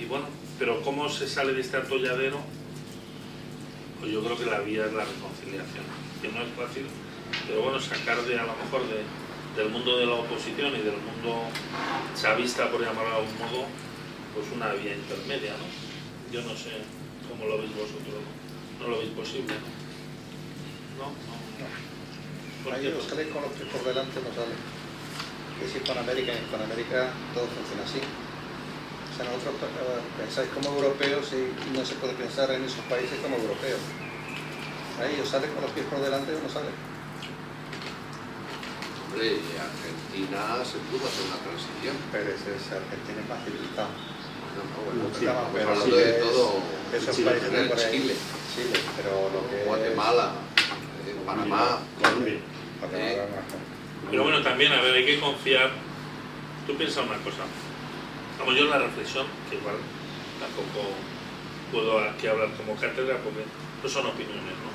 Speaker 3: Y bueno, pero ¿cómo se sale de este atolladero? Pues yo creo que la vía es la reconciliación, que no es fácil, pero bueno, sacar a lo mejor del mundo de la oposición y del mundo chavista, por llamarlo de algún modo, pues una vía intermedia, ¿no? Yo no sé cómo lo veis vosotros, ¿no? No lo veis posible, ¿no? No.
Speaker 4: Ellos salen con los pies por delante, no salen. Es decir, con América todo funciona así. O sea, nosotros pensáis como europeos y no se puede pensar en esos países como europeos. Ellos salen con los pies por delante o no salen.
Speaker 1: Hombre, y Argentina se pudo hacer una transición.
Speaker 4: Pero Argentina es más civilizado.
Speaker 1: Bueno,
Speaker 4: Sí,
Speaker 1: estamos
Speaker 4: pero
Speaker 1: hablando
Speaker 4: sí
Speaker 1: de todo.
Speaker 4: Esos
Speaker 1: Chile,
Speaker 4: países de por ahí.
Speaker 1: Chile,
Speaker 4: pero lo que
Speaker 1: Guatemala, Panamá.
Speaker 3: Pero bueno, también, a ver, hay que confiar. Tú piensas una cosa. Vamos, yo en la reflexión, que igual tampoco puedo aquí hablar como cátedra porque no son opiniones, ¿no?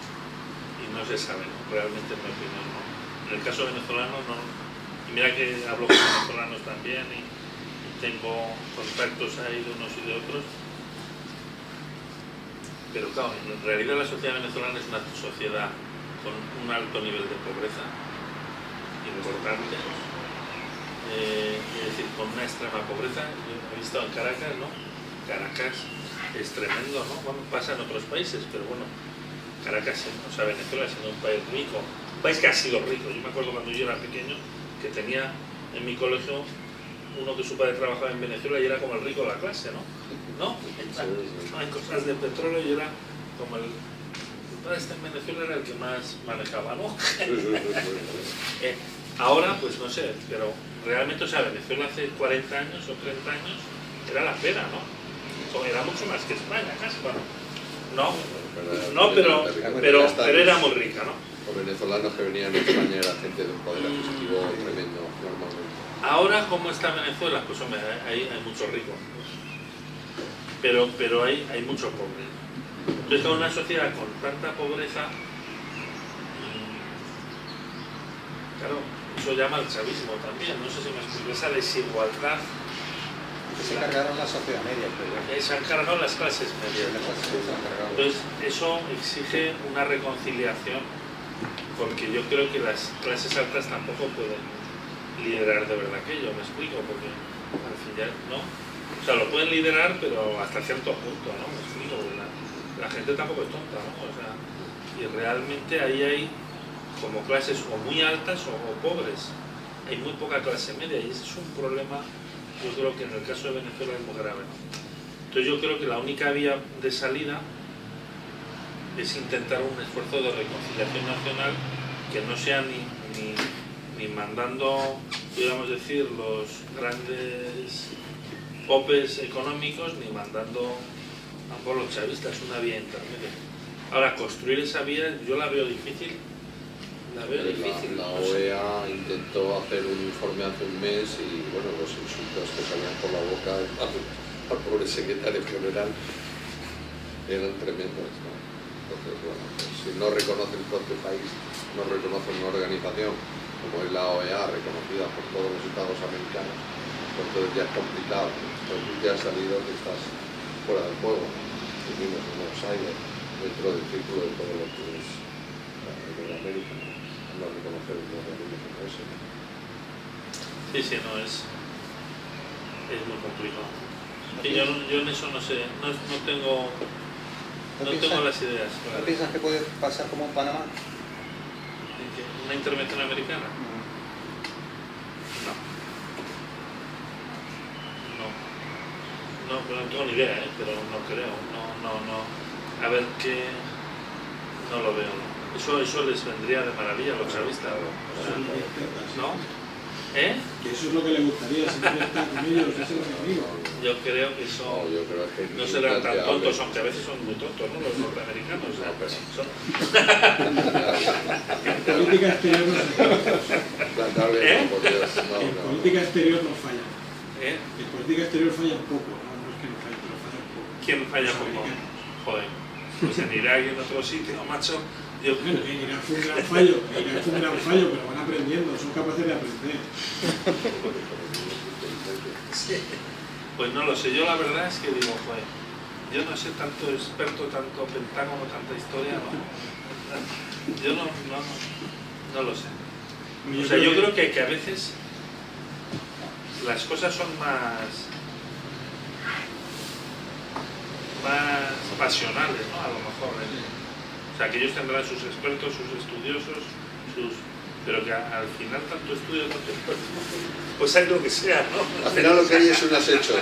Speaker 3: Y no se sabe, ¿no? Realmente es mi opinión, ¿no? En el caso venezolano, no. Y mira que hablo con venezolanos también y tengo contactos ahí de unos y de otros. Pero claro, en realidad la sociedad venezolana es una sociedad con un alto nivel de pobreza importante. Es decir, con una extrema pobreza. Yo he visto en Caracas, ¿no? Caracas es tremendo, ¿no? Bueno, pasa en otros países, pero bueno, Caracas, o sea, Venezuela siendo un país rico, un país que ha sido rico. Yo me acuerdo cuando yo era pequeño que tenía en mi colegio uno que su padre trabajaba en Venezuela y era como el rico de la clase, ¿no? ¿No? En cosas de petróleo y era como el padre en Venezuela era el que más manejaba, ¿no? Ahora, pues no sé, pero realmente, o sea, Venezuela hace 40 años o 30 años era la pera, ¿no? Era mucho más que España, casi, bueno. Pero era muy rica, ¿no?
Speaker 1: Los venezolanos que venían de España era gente de un poder adquisitivo tremendo, normalmente.
Speaker 3: Ahora, ¿cómo está Venezuela? Pues hombre, hay mucho rico, pero hay mucho pobre. Entonces, en una sociedad con tanta pobreza, claro, eso llama al chavismo también, no sé si me explico, esa desigualdad.
Speaker 4: Se cargaron la sociedad media, pero
Speaker 3: Se han cargado las clases medias, ¿no? Entonces, eso exige una reconciliación, porque yo creo que las clases altas tampoco pueden liderar de verdad aquello, me explico, porque al final, ¿no? O sea, lo pueden liderar, pero hasta cierto punto, ¿no? Me explico, porque la gente tampoco es tonta, ¿no? O sea, y realmente ahí hay como clases o muy altas o pobres. hay muy poca clase media y ese es un problema, yo creo que en el caso de Venezuela es muy grave, ¿no? Entonces yo creo que la única vía de salida es intentar un esfuerzo de reconciliación nacional que no sea ni mandando, digamos decir, los grandes popes económicos, ni mandando a por los chavistas, una vía intermedia. Ahora, construir esa vía yo la veo difícil. La
Speaker 1: OEA intentó hacer un informe hace un mes y bueno, los insultos que salían por la boca al pobre secretario general eran tremendos, ¿no? Entonces, bueno, pues, si no reconoce el propio país, no reconoce una organización como es la OEA, reconocida por todos los estados americanos, pues entonces ya es complicado. Entonces ya ha salido que estás fuera del juego, vivimos en Buenos Aires, dentro del círculo de todo lo que es de América, no reconocer los organismos como ese.
Speaker 3: Sí, no, es muy complicado. Y yo en eso no sé, no tengo las ideas.
Speaker 4: ¿No piensas que puede pasar como en Panamá?
Speaker 3: ¿Una intervención americana? No, no tengo ni idea, pero no creo, no. A ver qué, no lo veo, ¿no? Eso les vendría de maravilla a los chavistas, ¿no?
Speaker 5: Que eso es lo que le gustaría, si quiere estar con ellos, ese es lo que digo.
Speaker 3: Yo creo que no serán tan tontos, aunque a veces son muy tontos, ¿no? Los norteamericanos.
Speaker 5: En política exterior no se falla. En política exterior no falla. En política exterior fallan poco, no es que no fallen, pero fallan poco.
Speaker 3: ¿Quién falla poco? Joder, pues en Irak y en otro sitio, macho.
Speaker 5: Bueno, en Irak fue un gran fallo, pero van aprendiendo, son capaces de aprender.
Speaker 3: Sí. Pues no lo sé, yo la verdad es que digo, joder, yo no sé tanto experto, tanto Pentágono, tanta historia, no. Yo no lo sé. O sea, yo creo que a veces las cosas son más pasionales, ¿no? A lo mejor. O sea, que ellos tendrán sus expertos, sus estudiosos, pero que al final tanto estudio, tanto experto, pues hay lo que sea, ¿no?
Speaker 1: Al final lo que hay es unos hechos,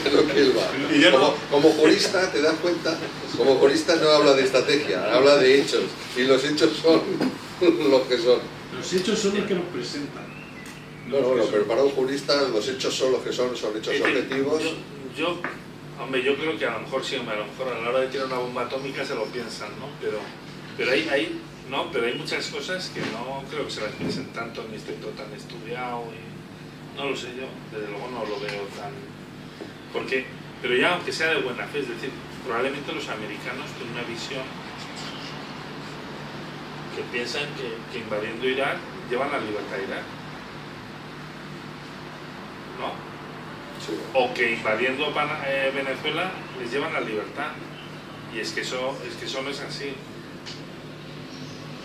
Speaker 1: es lo que él va.
Speaker 3: Y
Speaker 1: como jurista, te das cuenta, como jurista no habla de estrategia, habla de hechos, y los hechos son los que son.
Speaker 5: Los hechos son los que nos presentan.
Speaker 1: Bueno, pero para un jurista los hechos son los que son hechos objetivos.
Speaker 3: Hombre, yo creo que a lo mejor sí, a lo mejor a la hora de tirar una bomba atómica se lo piensan, ¿no? Pero hay muchas cosas que no creo que se las piensen tanto en este todo tan estudiado y no lo sé yo, desde luego no lo veo tan... Pero ya aunque sea de buena fe, es decir, probablemente los americanos tienen una visión que piensan que invadiendo Irak llevan la libertad a Irak, ¿no?
Speaker 1: Sí.
Speaker 3: O que invadiendo Venezuela les llevan la libertad, y es que eso no es así,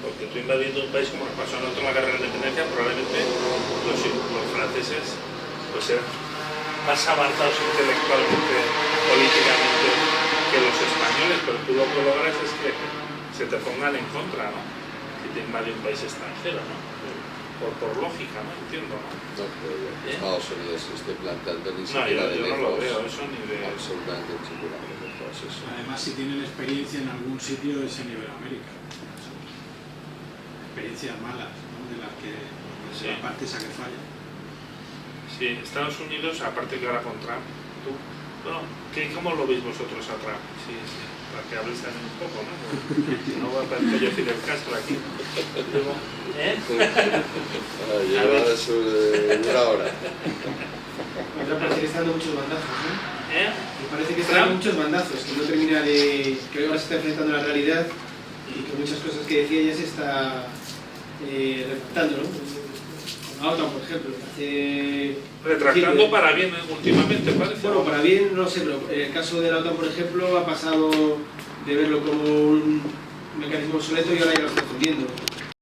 Speaker 3: porque tú invadiendo un país como nos pasó a nosotros en la guerra de la independencia, probablemente los franceses pues sean más avanzados intelectualmente, políticamente que los españoles, pero tú lo que logras es que se te pongan en contra, ¿no? Si te invade un país extranjero, ¿no? Por lógica, ¿no? Entiendo, ¿no?
Speaker 1: No creo que Estados Unidos se esté planteando ni
Speaker 3: No,
Speaker 1: siquiera de
Speaker 3: yo
Speaker 1: lejos.
Speaker 3: no lo veo, eso ni de...
Speaker 1: Absolutamente ni siquiera de lejos, eso.
Speaker 5: Además, si tienen experiencia en algún sitio es en Iberoamérica. Experiencias malas, ¿no? De las que
Speaker 3: Sí.
Speaker 5: la parte esa que falla.
Speaker 3: Sí, Estados Unidos, aparte que ahora con Trump, bueno, ¿cómo lo veis vosotros a Trump? Sí, para que habléis también un poco, ¿no? No va a parecer yo Fidel Castro aquí.
Speaker 1: Lleva una hora.
Speaker 6: Otra parece que está dando muchos bandazos, ¿no? Me parece que está dando muchos bandazos, que no termina de... que ahora se está enfrentando a la realidad y que muchas cosas que decía ya se está retractando, ¿no? Con la OTAN, por ejemplo,
Speaker 3: Retractando para bien últimamente, parece.
Speaker 6: Bueno, para bien, no sé, pero en el caso de la OTAN, por ejemplo, ha pasado de verlo como un mecanismo obsoleto y ahora ya lo está defendiendo.